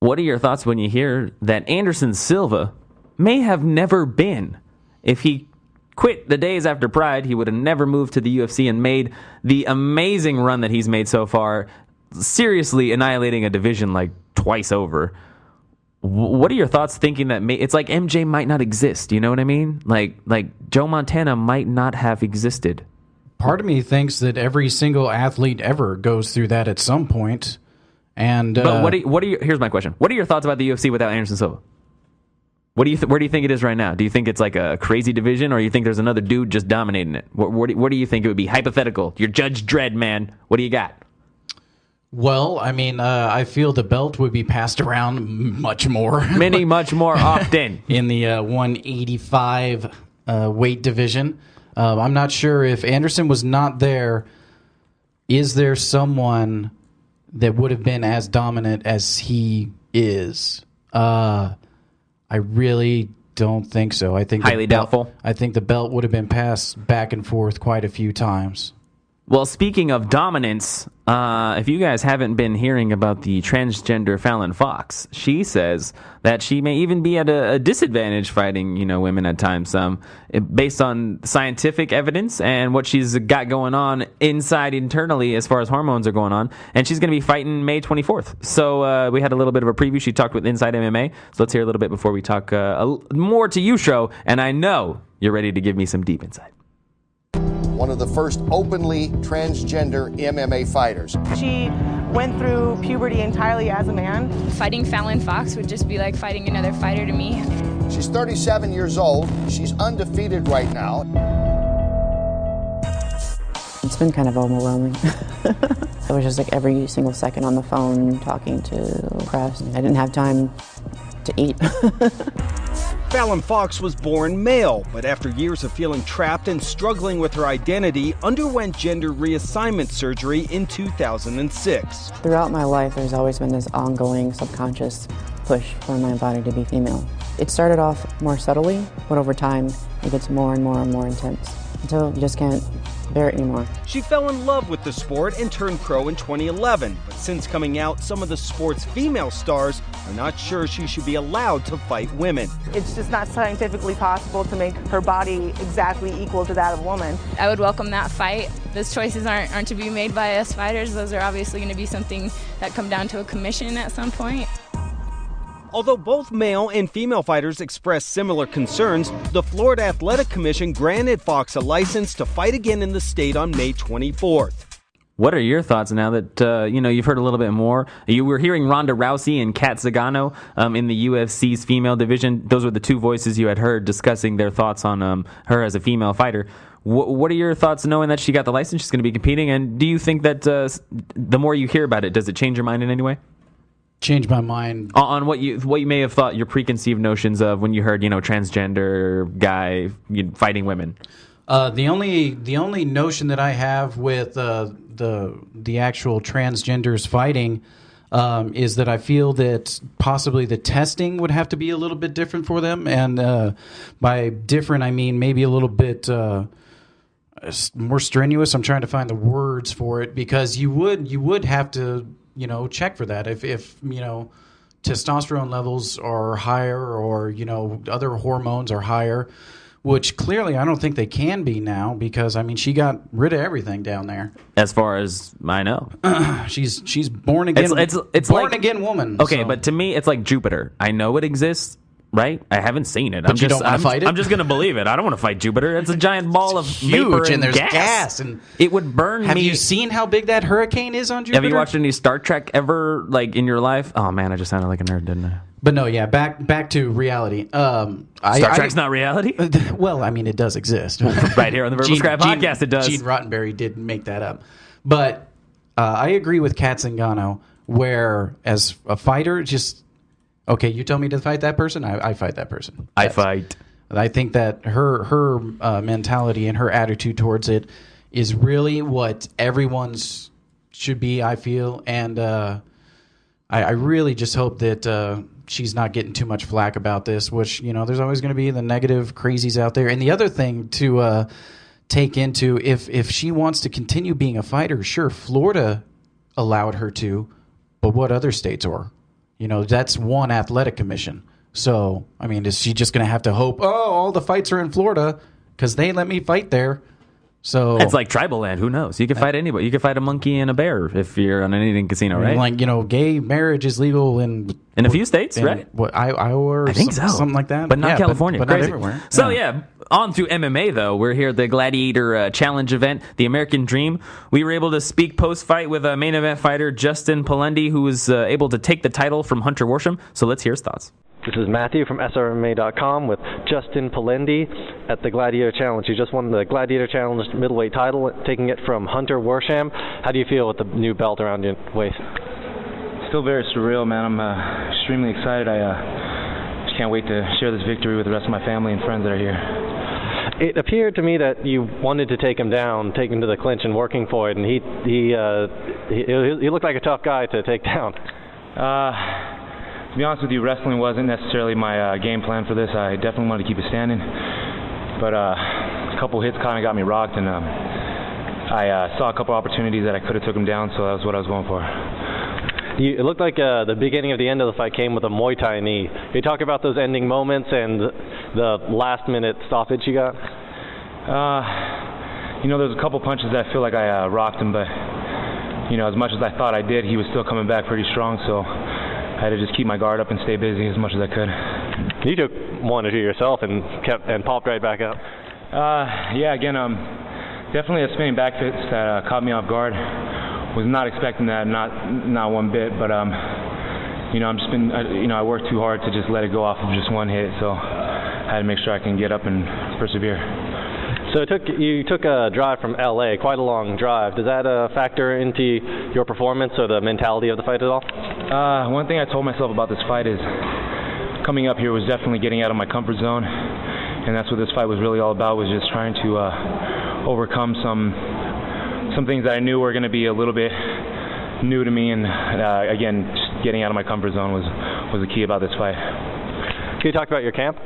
What are your thoughts when you hear that Anderson Silva may have never been? If he quit the days after Pride, he would have never moved to the UFC and made the amazing run that he's made so far, seriously annihilating a division like twice over. What are your thoughts thinking that it's like MJ might not exist, you know what I mean? Like Joe Montana might not have existed. Part of me thinks that every single athlete ever goes through that at some point. And but here's my question. What are your thoughts about the UFC without Anderson Silva? Where do you think it is right now? Do you think it's like a crazy division, or you think there's another dude just dominating it? What do you think it would be? Hypothetical. You're Judge Dredd, man. What do you got? Well, I mean, I feel the belt would be passed around much more. Much more often. In the 185 weight division. I'm not sure if Anderson was not there, is there someone that would have been as dominant as he is? I really don't think so. I think highly doubtful. I think the belt would have been passed back and forth quite a few times. Well, speaking of dominance, if you guys haven't been hearing about the transgender Fallon Fox, she says that she may even be at a disadvantage fighting, women at times, based on scientific evidence and what she's got going on internally as far as hormones are going on. And she's going to be fighting May 24th. So we had a little bit of a preview. She talked with Inside MMA. So let's hear a little bit before we talk more to you, Show. And I know you're ready to give me some deep insight. One of the first openly transgender MMA fighters. She went through puberty entirely as a man. Fighting Fallon Fox would just be like fighting another fighter to me. She's 37 years old. She's undefeated right now. It's been kind of overwhelming. I was just like every single second on the phone talking to press. I didn't have time to eat. Fallon Fox was born male, but after years of feeling trapped and struggling with her identity, underwent gender reassignment surgery in 2006. Throughout my life, there's always been this ongoing subconscious push for my body to be female. It started off more subtly, but over time, it gets more and more and more intense until you just can't bear it anymore. She fell in love with the sport and turned pro in 2011, but since coming out, some of the sport's female stars are not sure she should be allowed to fight women. It's just not scientifically possible to make her body exactly equal to that of a woman. I would welcome that fight. Those choices aren't to be made by us fighters. Those are obviously going to be something that come down to a commission at some point. Although both male and female fighters expressed similar concerns, the Florida Athletic Commission granted Fox a license to fight again in the state on May 24th. What are your thoughts now that, you've heard a little bit more? You were hearing Ronda Rousey and Kat Zingano in the UFC's female division. Those were the two voices you had heard discussing their thoughts on her as a female fighter. What are your thoughts knowing that she got the license, she's going to be competing? And do you think that the more you hear about it, does it change your mind in any way? Change my mind on what you may have thought, your preconceived notions of when you heard transgender guy fighting women. The only notion that I have with the actual transgenders fighting is that I feel that possibly the testing would have to be a little bit different for them, and by different I mean maybe a little bit more strenuous. I'm trying to find the words for it, because you would have to check for that if testosterone levels are higher, or other hormones are higher, which clearly I don't think they can be now, because she got rid of everything down there. As far as I know, she's born again. It's born like, again woman. Okay, so. But to me, it's like Jupiter. I know it exists. Right? I haven't seen it. But you don't want to fight it? I'm just going to believe it. I don't want to fight Jupiter. It's a giant ball of huge, vapor and there's gas. And it would burn me. Have you seen how big that hurricane is on Jupiter? Have you watched any Star Trek ever, in your life? Oh, man, I just sounded like a nerd, didn't I? But no, yeah, back to reality. Star Trek's not reality? Well, it does exist. Right here on the Verbal Scrap Podcast, it does. Gene Roddenberry did make that up. But I agree with Kat Zingano, where as a fighter, okay, you tell me to fight that person, I fight that person. I fight. I think that her mentality and her attitude towards it is really what everyone's should be, I feel. And I really just hope that she's not getting too much flack about this, which, there's always going to be the negative crazies out there. And the other thing to take into, if she wants to continue being a fighter, sure, Florida allowed her to, but what other states are? That's one athletic commission. So, is she just going to have to hope, all the fights are in Florida because they let me fight there? So it's like tribal land. Who knows? You can fight anybody. You can fight a monkey and a bear if you're on an Indian casino, right? Gay marriage is legal in a few states, right? Iowa or I think so. Something like that. But not California. But not everywhere. So, on to MMA, though. We're here at the Gladiator Challenge event, the American Dream. We were able to speak post-fight with a main event fighter, Justin Palendi, who was able to take the title from Hunter Worsham. So let's hear his thoughts. This is Matthew from SRMA.com with Justin Palendi at the Gladiator Challenge. You just won the Gladiator Challenge middleweight title, taking it from Hunter Worsham. How do you feel with the new belt around your waist? Still very surreal, man. I'm extremely excited. I just can't wait to share this victory with the rest of my family and friends that are here. It appeared to me that you wanted to take him down, take him to the clinch and working for it, and he looked like a tough guy to take down. To be honest with you, wrestling wasn't necessarily my game plan for this. I definitely wanted to keep it standing, but a couple hits kind of got me rocked, and I saw a couple opportunities that I could have took him down, so that was what I was going for. It looked like the beginning of the end of the fight came with a Muay Thai knee. Can you talk about those ending moments and the last-minute stoppage you got? There's a couple punches that I feel like I rocked him, but, as much as I thought I did, he was still coming back pretty strong, so I had to just keep my guard up and stay busy as much as I could. You took one or two yourself and popped right back up. Again, definitely a spinning back fist that caught me off guard. Was not expecting that, not one bit, but I worked too hard to just let it go off of just one hit, so I had to make sure I can get up and persevere. So you took a drive from LA, quite a long drive. Does that factor into your performance or the mentality of the fight at all? One thing I told myself about this fight is coming up here was definitely getting out of my comfort zone, and that's what this fight was really all about, was just trying to overcome some things that I knew were going to be a little bit new to me, and again, just getting out of my comfort zone was the key about this fight. Can you talk about your camp?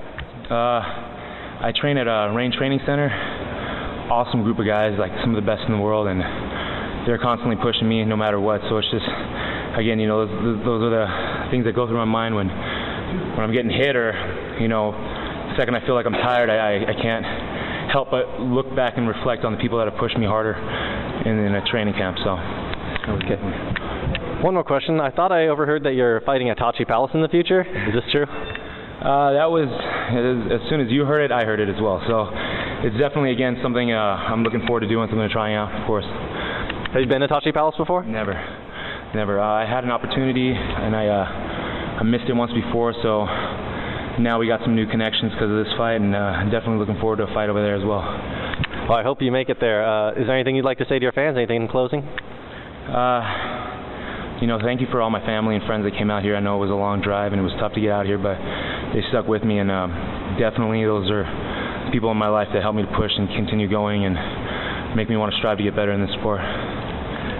I train at a range training center. Awesome group of guys, like some of the best in the world, and they're constantly pushing me no matter what. So it's just, again, those are the things that go through my mind when I'm getting hit, or the second I feel like I'm tired, I can't help but look back and reflect on the people that have pushed me harder in a training camp. So. Okay. One more question. I thought I overheard that you're fighting at Tachi Palace in the future. Is this true? That was, as soon as you heard it, I heard it as well. So it's definitely, again, something I'm looking forward to doing, something to trying out, of course. Have you been to Tachi Palace before? Never. I had an opportunity, and I missed it once before, so now we got some new connections because of this fight, and I'm definitely looking forward to a fight over there as well. Well, I hope you make it there. Is there anything you'd like to say to your fans? Anything in closing? Thank you for all my family and friends that came out here. I know it was a long drive and it was tough to get out here, but they stuck with me, and definitely those are people in my life that helped me to push and continue going and make me want to strive to get better in this sport.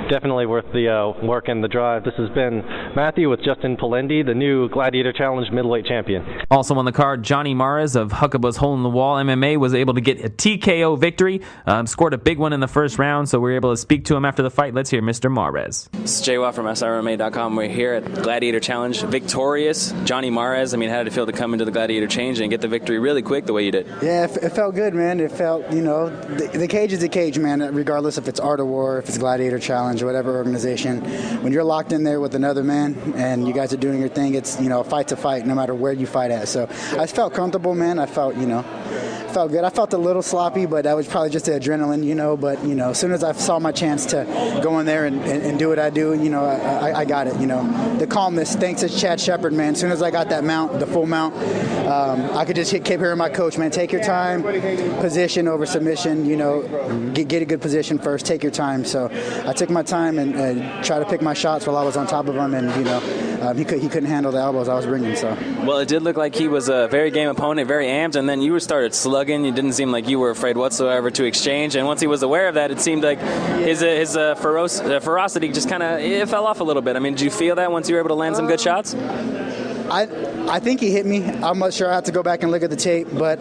Definitely worth the work and the drive. This has been Matthew with Justin Polendi, the new Gladiator Challenge middleweight champion. Also on the card, Johnny Mares of Huckaba's Hole in the Wall MMA was able to get a TKO victory, scored a big one in the first round, so we were able to speak to him after the fight. Let's hear Mr. Mares. This is Jay Watt from SRMA.com. We're here at Gladiator Challenge. Victorious Johnny Mares. How did it feel to come into the Gladiator Challenge and get the victory really quick the way you did? Yeah, it felt good, man. It felt, the cage is a cage, man, regardless if it's Art of War, if it's Gladiator Challenge, or whatever organization. When you're locked in there with another man and you guys are doing your thing, it's, a fight's a fight no matter where you fight at. So I felt comfortable, man. I felt, felt good. I felt a little sloppy, but that was probably just the adrenaline, but, as soon as I saw my chance to go in there and do what I do, I got it, The calmness, thanks to Chad Shepard, man. As soon as I got that mount, the full mount, I could just keep hearing my coach, man, take your time, position over submission, get a good position first, take your time. So I took my time and try to pick my shots while I was on top of him, and he couldn't handle the elbows I was bringing. So well, it did look like he was a very game opponent, very amped, and then you started slugging. You didn't seem like you were afraid whatsoever to exchange, and once he was aware of that, it seemed like his ferocity just kind of fell off a little bit. Did you feel that once you were able to land some good shots? I think he hit me. I'm not sure. I have to go back and look at the tape, but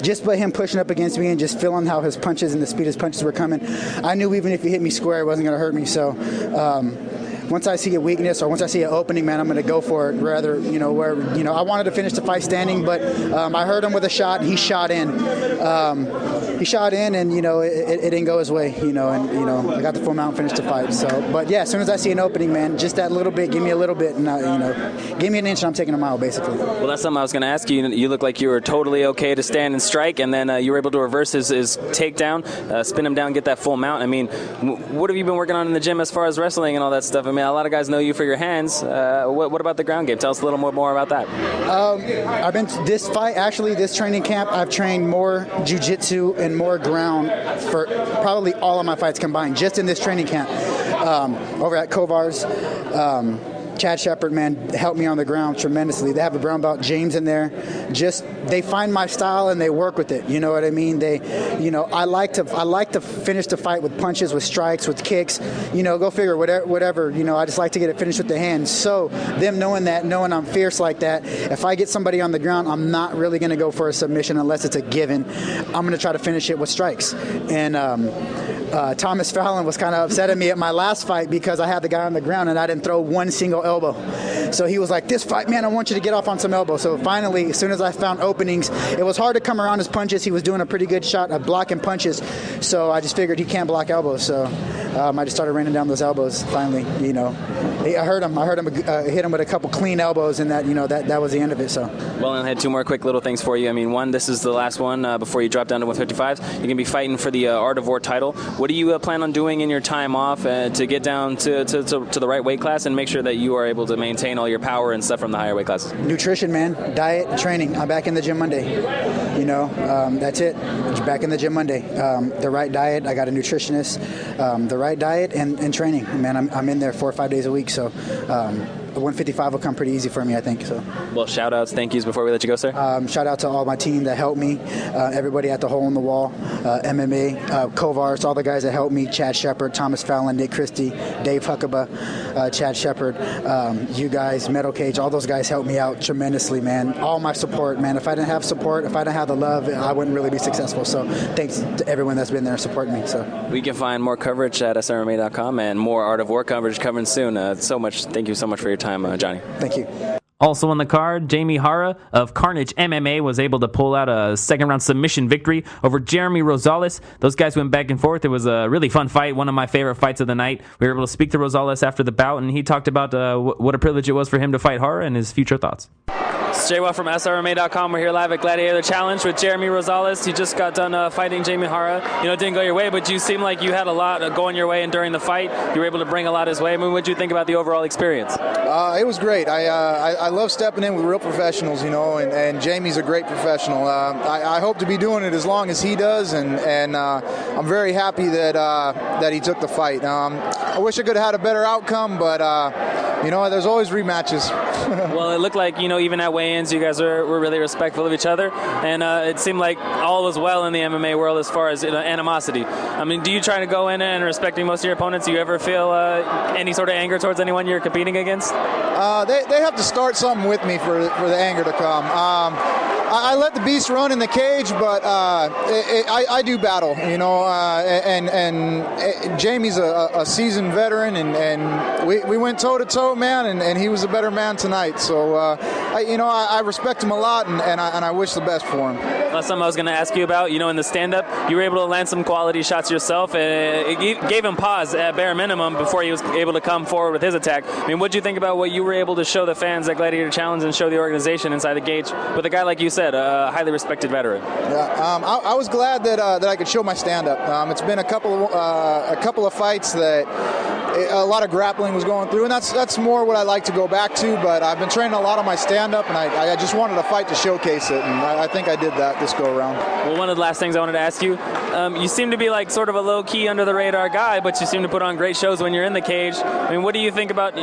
just by him pushing up against me and just feeling how his punches and the speed his punches were coming, I knew even if he hit me square, it wasn't going to hurt me. So once I see a weakness or once I see an opening, man, I'm going to go for it. Rather, I wanted to finish the fight standing, but I heard him with a shot, and he shot in. And it didn't go his way. I got the full mount and finished the fight. So, but yeah, as soon as I see an opening, man, just that little bit, give me a little bit, and give me an inch, and I'm taking a mile, basically. Well, that's something I was going to ask you. You look like you were totally okay to stand and strike, and then you were able to reverse his takedown, spin him down, get that full mount. What have you been working on in the gym as far as wrestling and all that stuff? A lot of guys know you for your hands. What about the ground game? Tell us a little more about that. I've been to this fight, actually, this training camp, I've trained more jiu-jitsu and more ground for probably all of my fights combined, just in this training camp. Over at Kovars, Chad Shepard, man, helped me on the ground tremendously. They have a brown belt, James, in there. They find my style and they work with it. You know what I mean? I like to finish the fight with punches, with strikes, with kicks. Go figure, whatever. I just like to get it finished with the hands. So them knowing I'm fierce like that, if I get somebody on the ground, I'm not really going to go for a submission unless it's a given. I'm going to try to finish it with strikes. And Thomas Fallon was kind of upset at me at my last fight because I had the guy on the ground and I didn't throw one single elbow. So he was like, this fight, man, I want you to get off on some elbow. So finally, as soon as I found openings, it was hard to come around his punches. He was doing a pretty good shot of blocking punches. So I just figured he can't block elbows. So I just started raining down those elbows finally, you know. I heard him hit him with a couple clean elbows, and that was the end of it. So. Well, and I had two more quick little things for you. I mean, one, this is the last one before you drop down to 155s. You're going to be fighting for the Art of War title. What do you plan on doing in your time off to get down to the right weight class and make sure that you are able to maintain all your power and stuff from the higher weight classes? Nutrition, man. Diet, training. I'm back in the gym Monday. You know, that's it. Back in the gym Monday. The right diet. I got a nutritionist. The right diet and training. Man, I'm in there 4 or 5 days a week. So the 155 will come pretty easy for me, I think. So. Well, shout outs, thank yous before we let you go, sir. Shout out to all my team that helped me. Everybody at the Hole in the Wall, MMA, Kovars, all the guys that helped me. Chad Shepard, Thomas Fallon, Nick Christie, Dave Huckaba, Chad Shepard, you guys, Metal Cage, all those guys helped me out tremendously, man. All my support, man. If I didn't have support, if I didn't have the love, I wouldn't really be successful. So thanks to everyone that's been there supporting me. So we can find more coverage at SRMA.com and more Art of War coverage coming soon. Thank you so much for your time, Johnny. Thank you. Also on the card, Jamie Hara of Carnage MMA was able to pull out a second-round submission victory over Jeremy Rosales. Those guys went back and forth. It was a really fun fight, one of my favorite fights of the night. We were able to speak to Rosales after the bout, and he talked about what a privilege it was for him to fight Hara and his future thoughts. It's Jay Watt from SRMA.com. We're here live at Gladiator Challenge with Jeremy Rosales. You just got done fighting Jamie Hara. You know, it didn't go your way, but you seem like you had a lot going your way, and during the fight, you were able to bring a lot his way. I mean, what did you think about the overall experience? It was great. I love stepping in with real professionals, you know, and Jamie's a great professional. I hope to be doing it as long as he does, and I'm very happy that he took the fight. I wish I could have had a better outcome, but you know, there's always rematches. Well, it looked like, you know, even at weigh-ins, you guys were really respectful of each other, and it seemed like all was well in the MMA world as far as animosity. I mean, do you try to go in and respecting most of your opponents? Do you ever feel any sort of anger towards anyone you're competing against? They have to start something with me for the anger to come. I let the beast run in the cage, but I do battle, you know, and Jamie's a seasoned veteran, and we went toe-to-toe, man, and he was a better man tonight. So, I respect him a lot, and I wish the best for him. That's something I was going to ask you about. You know, in the stand-up, you were able to land some quality shots yourself, and it gave him pause at bare minimum before he was able to come forward with his attack. I mean, what did you think about what you were able to show the fans at Gladiator Challenge and show the organization inside the cage with a guy like you said, a highly respected veteran? Yeah, I was glad that I could show my stand-up. It's been a couple of fights that a lot of grappling was going through, and that's more what I like to go back to. But I've been training a lot on my stand-up, and I just wanted a fight to showcase it, and I think I did that this go around. Well, one of the last things I wanted to ask you, you seem to be like sort of a low-key, under-the-radar guy, but you seem to put on great shows when you're in the cage. I mean, what do you think about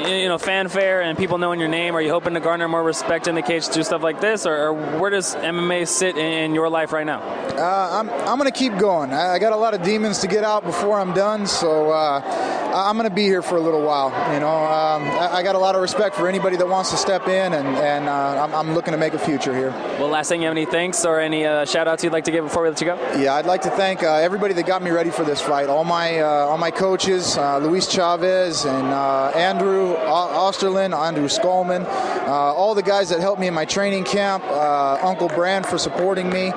fanfare and people knowing your name? Are you hoping to garner more respect in the cage to do stuff like this, or where does MMA sit in your life right now? I'm going to keep going. I got a lot of demons to get out before I'm done, so I'm going to be here for a little while. You know, I got a lot of respect for anybody that wants to step in, and I'm looking to make a future here. Well, last thing, you have any thanks or any shout-outs you'd like to give before we let you go? Yeah, I'd like to thank everybody that got me ready for this fight. All my coaches, Luis Chavez and Andrew Osterlin, Andrew Skolman, all the guys that helped me in my training camp, Uncle Brand for supporting me,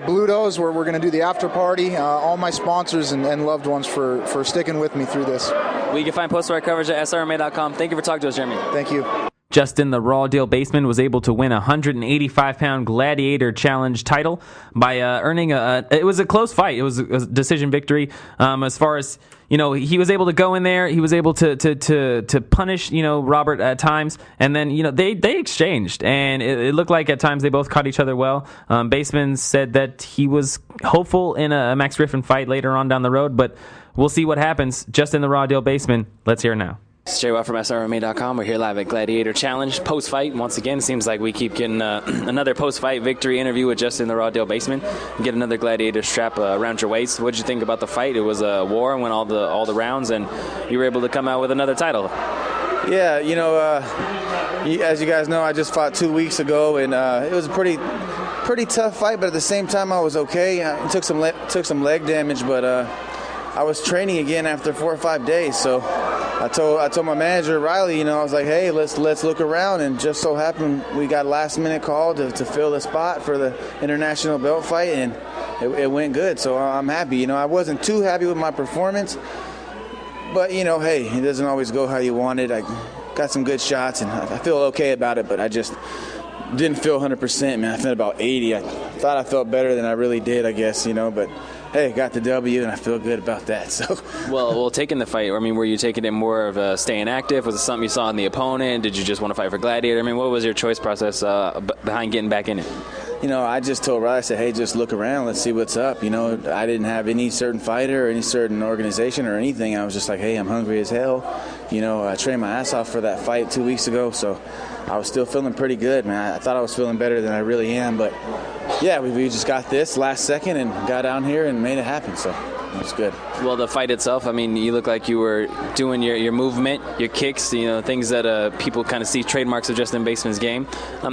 Bluto's where we're going to do the after party, all my sponsors and loved ones for sticking with me through this. We can find post-fight coverage at SRMA.com. Thank you for talking to us, Jeremy. Thank you. Justin the Raw Deal Baseman was able to win a 185-pound Gladiator Challenge title by earning it was a close fight. It was a decision victory. As far as, you know, he was able to go in there. He was able to punish, you know, Robert at times. And then, you know, they exchanged. And it looked like at times they both caught each other well. Baseman said that he was hopeful in a Max Griffin fight later on down the road. But we'll see what happens. Justin the Raw Deal Baseman. Let's hear it now. It's Jay Watt from SRMA.com. We're here live at Gladiator Challenge post-fight. Once again, seems like we keep getting another post-fight victory interview with Justin the Raw Deal Baseman. Get another Gladiator strap around your waist. What did you think about the fight? It was a war and went all the rounds, and you were able to come out with another title. Yeah, you know, as you guys know, I just fought 2 weeks ago, and it was a pretty tough fight. But at the same time, I was okay. I took some leg damage, but I was training again after 4 or 5 days. So I told my manager, Riley, I was like, hey, let's look around. And just so happened we got a last-minute call to fill the spot for the international belt fight, and it went good. So I'm happy. I wasn't too happy with my performance. But, hey, it doesn't always go how you wanted. I got some good shots, and I feel okay about it, but I just didn't feel 100%, man. I felt about 80. I thought I felt better than I really did, I guess, but hey, got the W, and I feel good about that. So, well, taking the fight, were you taking it more of staying active? Was it something you saw in the opponent? Did you just want to fight for Gladiator? What was your choice process behind getting back in it? I just told Riley, I said, hey, just look around. Let's see what's up. I didn't have any certain fighter or any certain organization or anything. I was just like, hey, I'm hungry as hell. I trained my ass off for that fight 2 weeks ago, so I was still feeling pretty good, man. I thought I was feeling better than I really am, but yeah, we just got this last second and got down here and made it happen, so it was good. Well, the fight itself, you look like you were doing your movement, your kicks, things that people kind of see trademarks of Justin Baseman's game.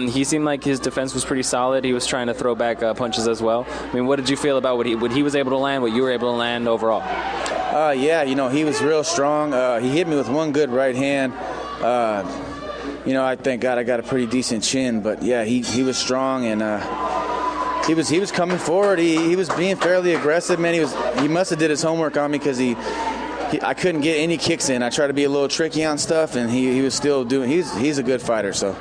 He seemed like his defense was pretty solid. He was trying to throw back punches as well. What did you feel about what he was able to land, what you were able to land overall? Yeah, he was real strong. He hit me with one good right hand. I thank God I got a pretty decent chin, but yeah, he was strong, and he was coming forward. He was being fairly aggressive, man. He must have did his homework on me, because I couldn't get any kicks in. I tried to be a little tricky on stuff, and he was still doing. He's a good fighter, so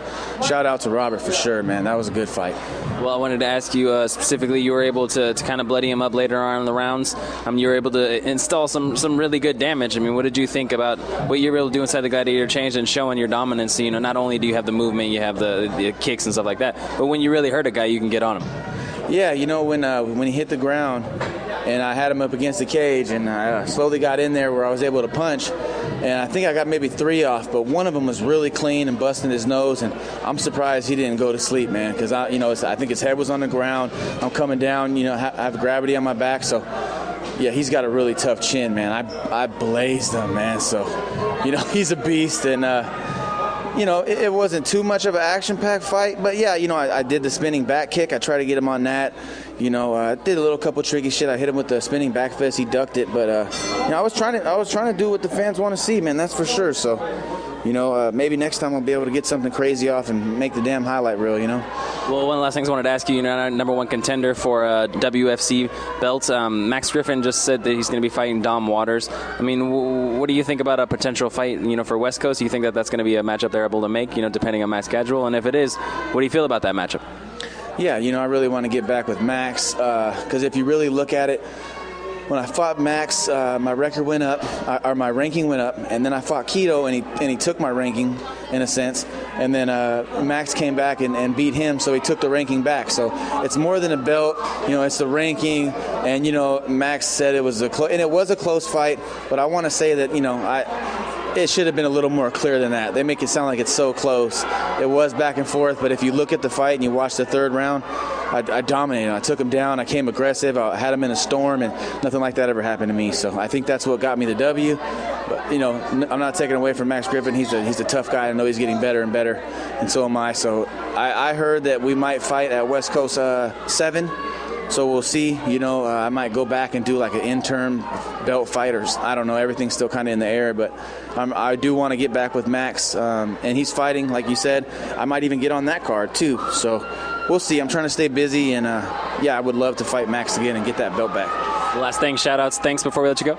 shout out to Robert for sure, man. That was a good fight. Well, I wanted to ask you specifically, you were able to kind of bloody him up later on in the rounds. You were able to install some really good damage. What did you think about what you were able to do inside the Gladiator Change and showing your dominance? Not only do you have the movement, you have the kicks and stuff like that, but when you really hurt a guy, you can get on him. Yeah, when he hit the ground and I had him up against the cage, and I slowly got in there where I was able to punch, and I think I got maybe 3 off, but one of them was really clean and busting his nose, and I'm surprised he didn't go to sleep, man, because I think his head was on the ground. I'm coming down, I have gravity on my back, so yeah, he's got a really tough chin, man. I blazed him, man, so he's a beast, and it wasn't too much of an action-packed fight, but yeah, I did the spinning back kick. I tried to get him on that. I did a couple tricky shit. I hit him with the spinning back fist. He ducked it, but I was trying to do what the fans want to see, man. That's for sure. So, maybe next time I'll be able to get something crazy off and make the damn highlight reel. Well, one of the last things I wanted to ask you, number one contender for WFC belt. Max Griffin just said that he's going to be fighting Dom Waters. What do you think about a potential fight, for West Coast? Do you think that that's going to be a matchup they're able to make, depending on my schedule? And if it is, what do you feel about that matchup? Yeah, I really want to get back with Max, because if you really look at it, when I fought Max, my record went up, or my ranking went up, and then I fought Keto, and he took my ranking in a sense, and then Max came back and beat him, so he took the ranking back. So it's more than a belt, it's the ranking, and Max said it was and it was a close fight, but I want to say that it should have been a little more clear than that. They make it sound like it's so close. It was back and forth, but if you look at the fight and you watch the third round, I dominated. I took him down. I came aggressive. I had him in a storm, and nothing like that ever happened to me. So I think that's what got me the W. But, I'm not taking away from Max Griffin. He's a tough guy. I know he's getting better and better, and so am I. So I heard that we might fight at West Coast 7. So we'll see. I might go back and do like an interim belt fighters. I don't know. Everything's still kind of in the air, but I do want to get back with Max. And he's fighting, like you said. I might even get on that card too. So we'll see. I'm trying to stay busy, and I would love to fight Max again and get that belt back. Last thing, shout-outs, thanks before we let you go.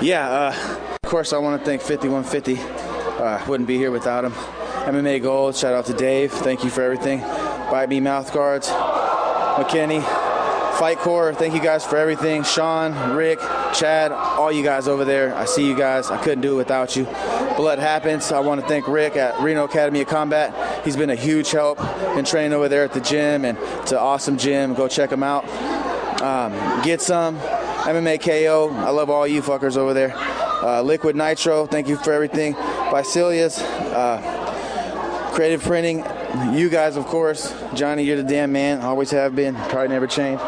Yeah, of course I want to thank 5150. Wouldn't be here without him. MMA Gold, shout out to Dave. Thank you for everything. Bite Me Mouth Guards, McKinney, Fight Core, thank you guys for everything. Sean, Rick, Chad, all you guys over there. I see you guys. I couldn't do it without you. Blood Happens. I want to thank Rick at Reno Academy of Combat. He's been a huge help in training over there at the gym, and it's an awesome gym. Go check him out. Get Some, MMA KO. I love all you fuckers over there. Liquid Nitro, thank you for everything. Vicilia's, Creative Printing, you guys, of course. Johnny, you're the damn man. Always have been. Probably never changed.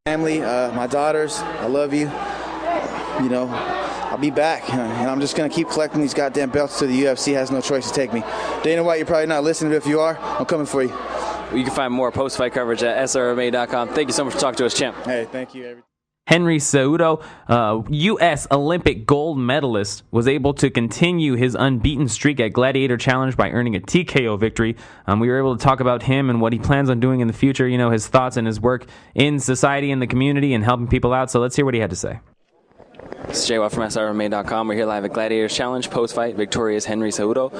Family, my daughters, I love you. I'll be back, and I'm just going to keep collecting these goddamn belts till the UFC has no choice to take me. Dana White, you're probably not listening, but if you are, I'm coming for you. You can find more post-fight coverage at srma.com. Thank you so much for talking to us, champ. Hey, thank you, everybody. Henry Cejudo, U.S. Olympic gold medalist, was able to continue his unbeaten streak at Gladiator Challenge by earning a TKO victory. We were able to talk about him and what he plans on doing in the future, you know, his thoughts and his work in society and the community and helping people out. So let's hear what he had to say. This is JWoww from SRMA.com. We're here live at Gladiator Challenge, post-fight, victorious Henry Cejudo.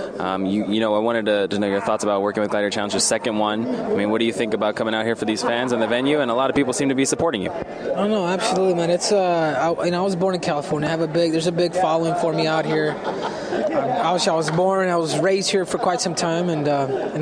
You know, I wanted to know your thoughts about working with Gladiator Challenge, your second one. I mean, what do you think about coming out here for these fans and the venue? And a lot of people seem to be supporting you. Oh no, absolutely, man. It's I was born in California. There's a big following for me out here. I was raised here for quite some time, and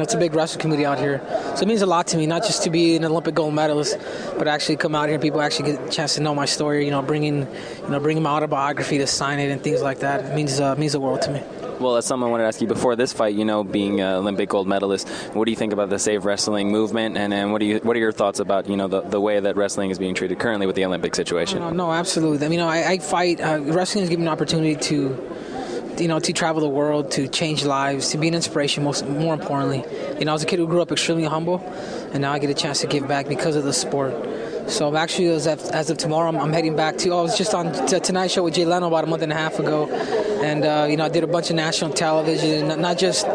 it's a big wrestling community out here. So it means a lot to me, not just to be an Olympic gold medalist, but actually come out here and people actually get a chance to know my story. You know, bringing my autobiography to sign it and things like that. It means the world to me. Well, that's something I wanted to ask you before this fight. You know, being an Olympic gold medalist, what do you think about the Save Wrestling movement? And what are your thoughts about, you know, the way that wrestling is being treated currently with the Olympic situation? No, absolutely. I mean, I fight. Wrestling has given me an opportunity to travel the world, to change lives, to be an inspiration. More importantly, you know, I was a kid who grew up extremely humble, and now I get a chance to give back because of the sport. So I'm actually, as of tomorrow, I'm heading back to. I was just on Tonight Show with Jay Leno about a month and a half ago, and you know, I did a bunch of national television, not just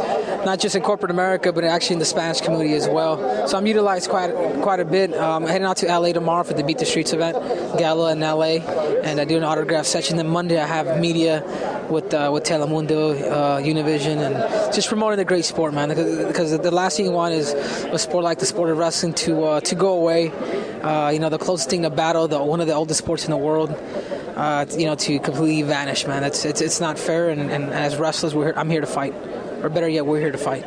in corporate America, but actually in the Spanish community as well. So I'm utilized quite a bit. I'm heading out to LA tomorrow for the Beat the Streets event, gala in LA, and I do an autograph session. Then Monday I have media with Telemundo, Univision, and just promoting the great sport, man. Because the last thing you want is a sport like the sport of wrestling to go away. You know, the closest thing to battle, one of the oldest sports in the world, you know, to completely vanish, man. It's not fair, and as wrestlers, I'm here to fight. Or better yet, we're here to fight.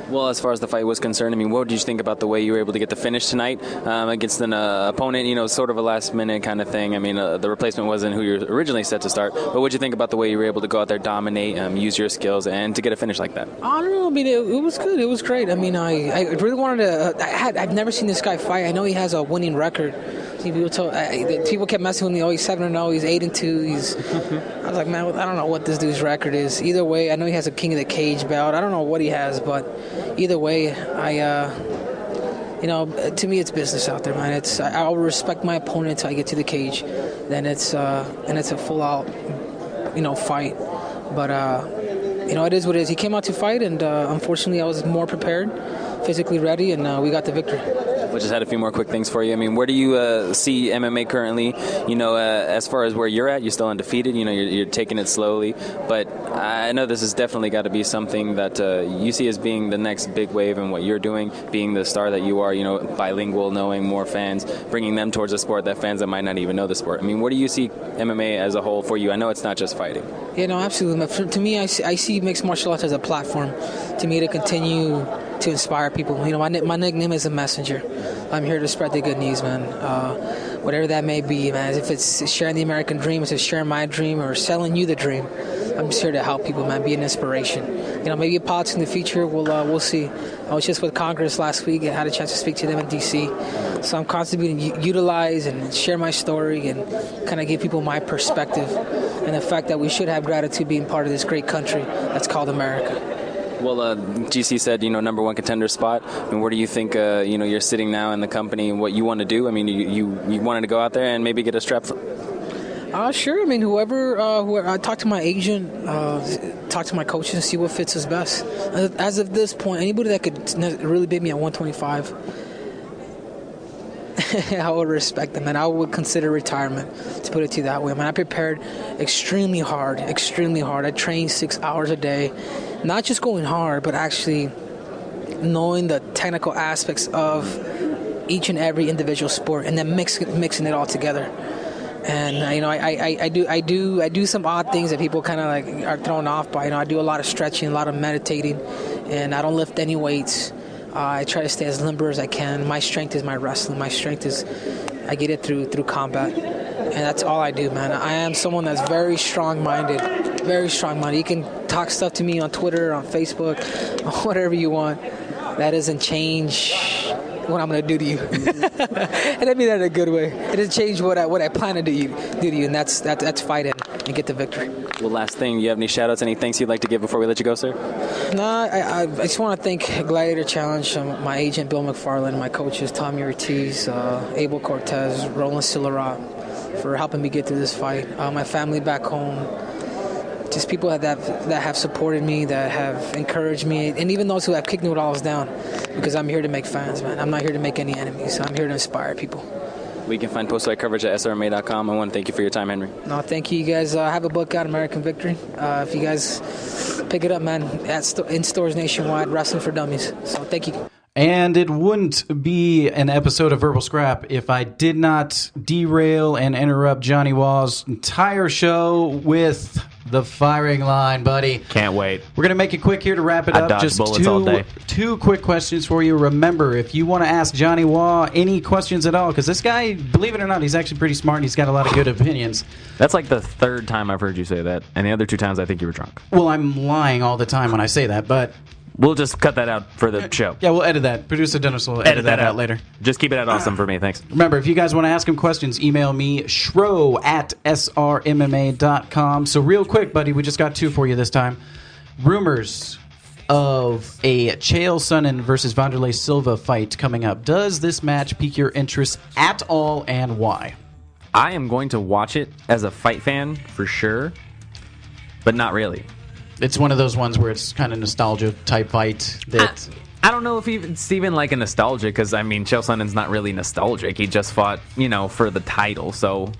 Well, as far as the fight was concerned, I mean, what did you think about the way you were able to get the finish tonight against an opponent, you know, sort of a last-minute kind of thing? I mean, the replacement wasn't who you were originally set to start, but what did you think about the way you were able to go out there, dominate, use your skills, and to get a finish like that? I don't know. I mean, it was good. It was great. I mean, I really wanted to I've never seen this guy fight. I know he has a winning record. People kept messing with me. Oh, he's 7-0. He's 8-2. I was like, man, I don't know what this dude's record is. Either way, I know he has a King of the Cage belt. I don't know what he has, but either way, you know, to me, it's business out there, man. I'll respect my opponent until I get to the cage. Then it's a full-out, you know, fight. But you know, it is what it is. He came out to fight, and unfortunately, I was more prepared, physically ready, and we got the victory. We just had a few more quick things for you. I mean, where do you see MMA currently? You know, as far as where you're at, you're still undefeated. You know, you're taking it slowly. But I know this has definitely got to be something that you see as being the next big wave in what you're doing, being the star that you are, you know, bilingual, knowing more fans, bringing them towards a sport that fans that might not even know the sport. I mean, where do you see MMA as a whole for you? I know it's not just fighting. Yeah, no, absolutely. To me, I see mixed martial arts as a platform to me to continue to inspire people. You know, my nickname is a messenger. I'm here to spread the good news, man. Whatever that may be, man. If it's sharing the American dream, if it's sharing my dream, or selling you the dream, I'm just here to help people, man. Be an inspiration. You know, maybe politics in the future. We'll see. I was just with Congress last week and had a chance to speak to them in D.C. So I'm constantly going to utilize and share my story and kind of give people my perspective and the fact that we should have gratitude being part of this great country that's called America. Well, GC said, you know, number one contender spot. I mean, where do you think, you know, you're sitting now in the company and what you want to do? I mean, you wanted to go out there and maybe get a strap? Sure. I mean, whoever I talk to my agent, talk to my coaches and see what fits us best. As of this point, anybody that could really beat me at 125, I would respect them, and I would consider retirement, to put it to you that way. I mean, I prepared extremely hard. I trained 6 hours a day, not just going hard, but actually knowing the technical aspects of each and every individual sport, and then mixing it all together. And you know, I do some odd things that people kind of like are thrown off by. You know, I do a lot of stretching, a lot of meditating, and I don't lift any weights. I try to stay as limber as I can. My strength is my wrestling. My strength is I get it through combat, and that's all I do, man. I am someone that's very strong-minded, very strong-minded. You can talk stuff to me on Twitter, on Facebook, whatever you want. That doesn't change what I'm going to do to you. And I mean that in a good way. It doesn't change what I plan to do to you, and that's fight it and get the victory. Well, last thing, you have any shout-outs, any thanks you'd like to give before we let you go, sir? No, I just want to thank Gladiator Challenge, my agent Bill McFarland, my coaches Tommy Ortiz, Abel Cortez, Roland Sillerat, for helping me get through this fight. My family back home, just people that have supported me, that have encouraged me, and even those who have kicked noodles down, because I'm here to make fans, man. I'm not here to make any enemies. I'm here to inspire people. We can find post-fight coverage at srma.com. I want to thank you for your time, Henry. No, thank you. You guys have a book out, American Victory. If you guys pick it up, man, in stores nationwide, Wrestling for Dummies. So thank you. And it wouldn't be an episode of Verbal Scrap if I did not derail and interrupt Johnny Waugh's entire show with the firing line, buddy. Can't wait. We're going to make it quick here to wrap it I up. dodge Just bullets all day. two quick questions for you. Remember, if you want to ask Johnny Waugh any questions at all, because this guy, believe it or not, he's actually pretty smart and he's got a lot of good opinions. That's like the third time I've heard you say that, and the other 2 times I think you were drunk. Well, I'm lying all the time when I say that, but... We'll just cut that out for the show. Yeah, we'll edit that. Producer Dennis will edit that out later. Just keep it at awesome for me. Thanks. Remember, if you guys want to ask him questions, email me, shro@srmma.com. So real quick, buddy, we just got 2 for you this time. Rumors of a Chael Sonnen versus Wanderlei Silva fight coming up. Does this match pique your interest at all, and why? I am going to watch it as a fight fan for sure, but not really. It's one of those ones where it's kind of nostalgia type fight. That I don't know if it's even like a nostalgia, because I mean, Chael Sonnen's not really nostalgic. He just fought, for the title. So,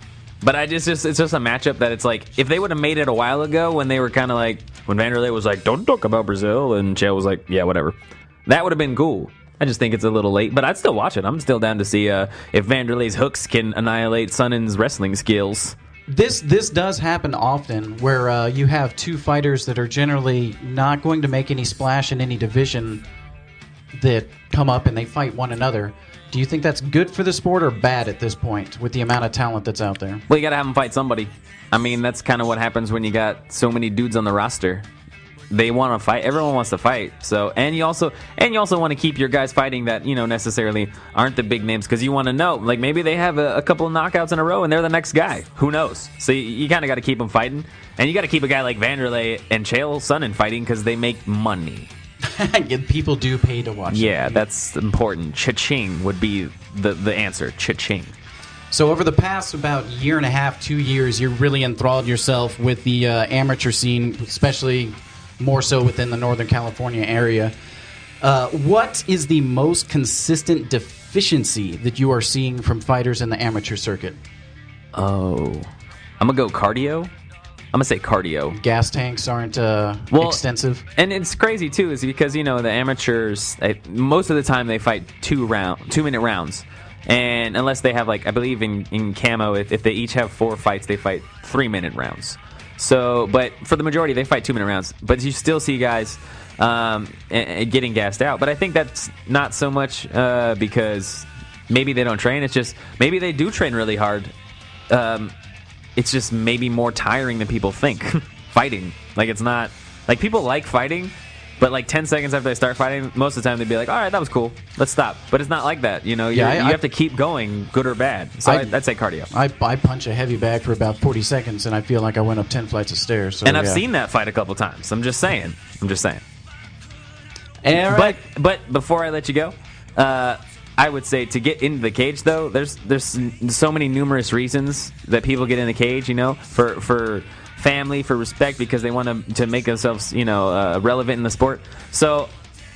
but it's just a matchup that it's like, if they would have made it a while ago when they were kind of like, when Wanderlei was like, don't talk about Brazil, and Chael was like, yeah, whatever. That would have been cool. I just think it's a little late, but I'd still watch it. I'm still down to see if Wanderlei's hooks can annihilate Sonnen's wrestling skills. This does happen often, where you have 2 fighters that are generally not going to make any splash in any division that come up and they fight one another. Do you think that's good for the sport or bad at this point with the amount of talent that's out there? Well, you got to have them fight somebody. I mean, that's kind of what happens when you got so many dudes on the roster. They want to fight. Everyone wants to fight. So, and you also want to keep your guys fighting that necessarily aren't the big names, because you want to know, like, maybe they have a couple of knockouts in a row and they're the next guy. Who knows? So you kind of got to keep them fighting, and you got to keep a guy like Wanderlei and Chael Sonnen fighting because they make money. People do pay to watch. Yeah, that's important. Cha-ching would be the answer. Cha-ching. So over the past about year and a half, 2 years, you really enthralled yourself with the amateur scene, especially more so within the Northern California area. What is the most consistent deficiency that you are seeing from fighters in the amateur circuit? Oh, I'm going to go cardio. I'm going to say cardio. Gas tanks aren't extensive. And it's crazy, too, is because, the amateurs, most of the time they fight 2-minute rounds. And unless they have, like, I believe in Camo, if they each have 4 fights, they fight 3-minute rounds. So, but for the majority, they fight 2-minute rounds. But you still see guys getting gassed out. But I think that's not so much because maybe they don't train. It's just maybe they do train really hard. It's just maybe more tiring than people think. Fighting. Like, it's not... Like, people like fighting, but like 10 seconds after they start fighting, most of the time they'd be like, all right, that was cool. Let's stop. But it's not like that. You have to keep going, good or bad. So I'd say cardio. I punch a heavy bag for about 40 seconds, and I feel like I went up 10 flights of stairs. So, and I've seen that fight a couple times. I'm just saying. All right. But before I let you go, I would say to get into the cage, though, there's so many numerous reasons that people get in the cage, for family, for respect, because they want to make themselves, relevant in the sport. So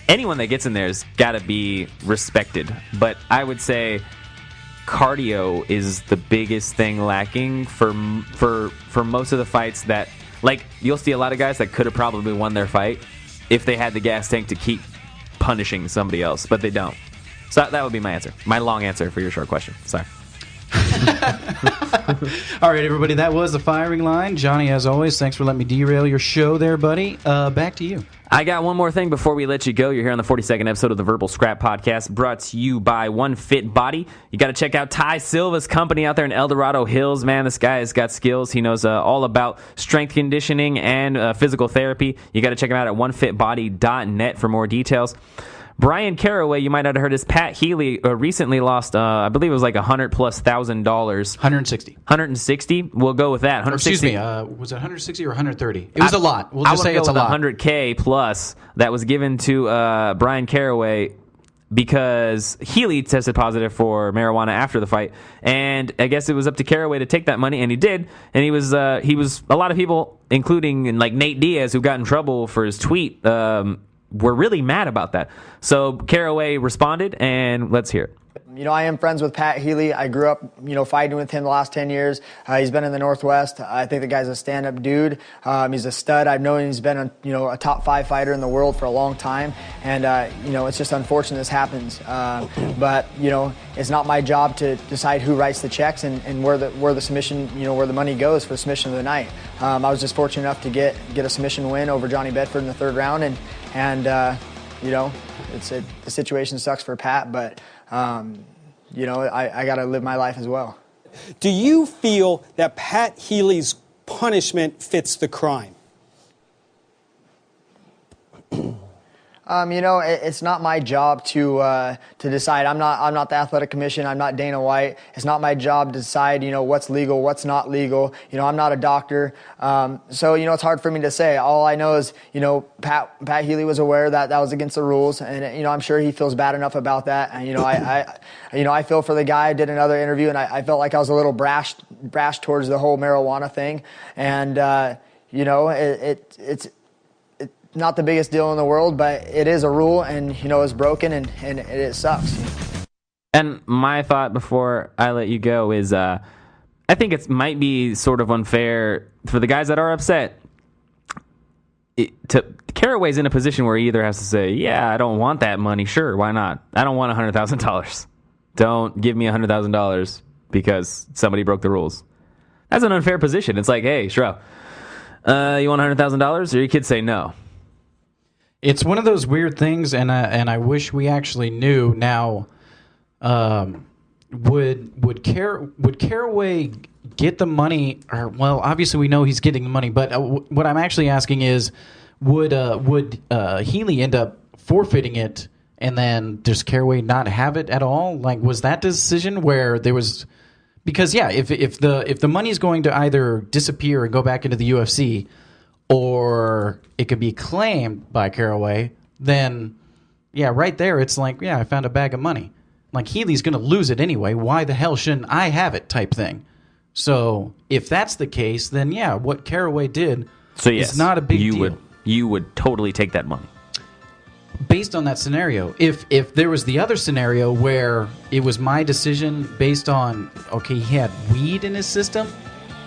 anyone that gets in there has got to be respected. But I would say cardio is the biggest thing lacking for most of the fights that, like, you'll see a lot of guys that could have probably won their fight if they had the gas tank to keep punishing somebody else, but they don't. So that would be my answer. My long answer for your short question. Sorry. All right, everybody, that was the firing line. Johnny, as always, thanks for letting me derail your show there, buddy. Back to you. I got one more thing before we let you go. You're here on the 42nd episode of the Verbal Scrap Podcast, brought to you by One Fit Body. You got to check out Ty Silva's company out there in El Dorado Hills. Man, this guy has got skills. He knows all about strength conditioning and physical therapy. You got to check him out at onefitbody.net for more details. Brian Caraway, you might not have heard, his Pat Healy recently lost, I believe it was like $100,000+. $160. We'll go with that. Excuse me. Was it 160 or 130? It was a lot. We'll just say it's a lot. $100K plus that was given to Brian Caraway because Healy tested positive for marijuana after the fight, and I guess it was up to Caraway to take that money, and he did. And he was a lot of people, including like Nate Diaz, who got in trouble for his tweet, were really mad about that. So Caraway responded, and let's hear it. You know, I am friends with Pat Healy. I grew up, fighting with him the last 10 years. He's been in the Northwest. I think the guy's a stand-up dude. He's a stud. I've known he's been a top 5 fighter in the world for a long time. And, it's just unfortunate this happens. But, it's not my job to decide who writes the checks and where the submission, where the money goes for the submission of the night. I was just fortunate enough to get a submission win over Johnny Bedford in the 3rd round. And the situation sucks for Pat, but I got to live my life as well. Do you feel that Pat Healy's punishment fits the crime? It's not my job to decide. I'm not the Athletic Commission. I'm not Dana White. It's not my job to decide, what's legal, what's not legal. I'm not a doctor. So it's hard for me to say. All I know is, Pat Healy was aware that was against the rules, and I'm sure he feels bad enough about that. And I feel for the guy. I did another interview, and I felt like I was a little brash towards the whole marijuana thing. And it's not the biggest deal in the world, but it is a rule, and it's broken, and it sucks. And my thought before I let you go is, I think it might be sort of unfair for the guys that are upset. Caraway's in a position where he either has to say, "Yeah, I don't want that money. Sure, why not? I don't want $100,000. Don't give me $100,000 because somebody broke the rules." That's an unfair position. It's like, hey, Shro, you want $100,000? Or your kids say no. It's one of those weird things, and I wish we actually knew. Now, would Caraway get the money? Or, well, obviously we know he's getting the money, but what I'm actually asking is, would Healy end up forfeiting it, and then does Caraway not have it at all? Like, was that decision where there was? Because if the money is going to either disappear and go back into the UFC, or it could be claimed by Caraway, then, right there, it's like, I found a bag of money. Like, Healy's going to lose it anyway. Why the hell shouldn't I have it type thing? So, if that's the case, then, what Caraway did is not a big deal. You would totally take that money. Based on that scenario. If there was the other scenario where it was my decision based on, okay, he had weed in his system,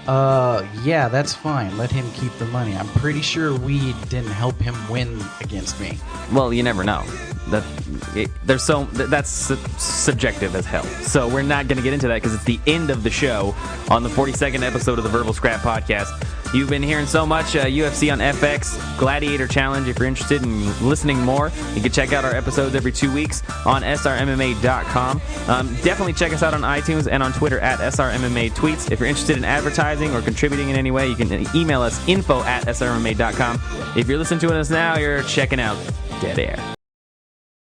that's fine. Let him keep the money. I'm pretty sure weed didn't help him win against me. Well, you never know. That's subjective as hell. So we're not going to get into that because it's the end of the show on the 42nd episode of the Verbal Scrap Podcast. You've been hearing so much UFC on FX, Gladiator Challenge. If you're interested in listening more, you can check out our episodes every 2 weeks on srmma.com. Definitely check us out on iTunes and on Twitter at srmma tweets. If you're interested in advertising or contributing in any way, you can email us info@srmma.com. If you're listening to us now, you're checking out Dead Air.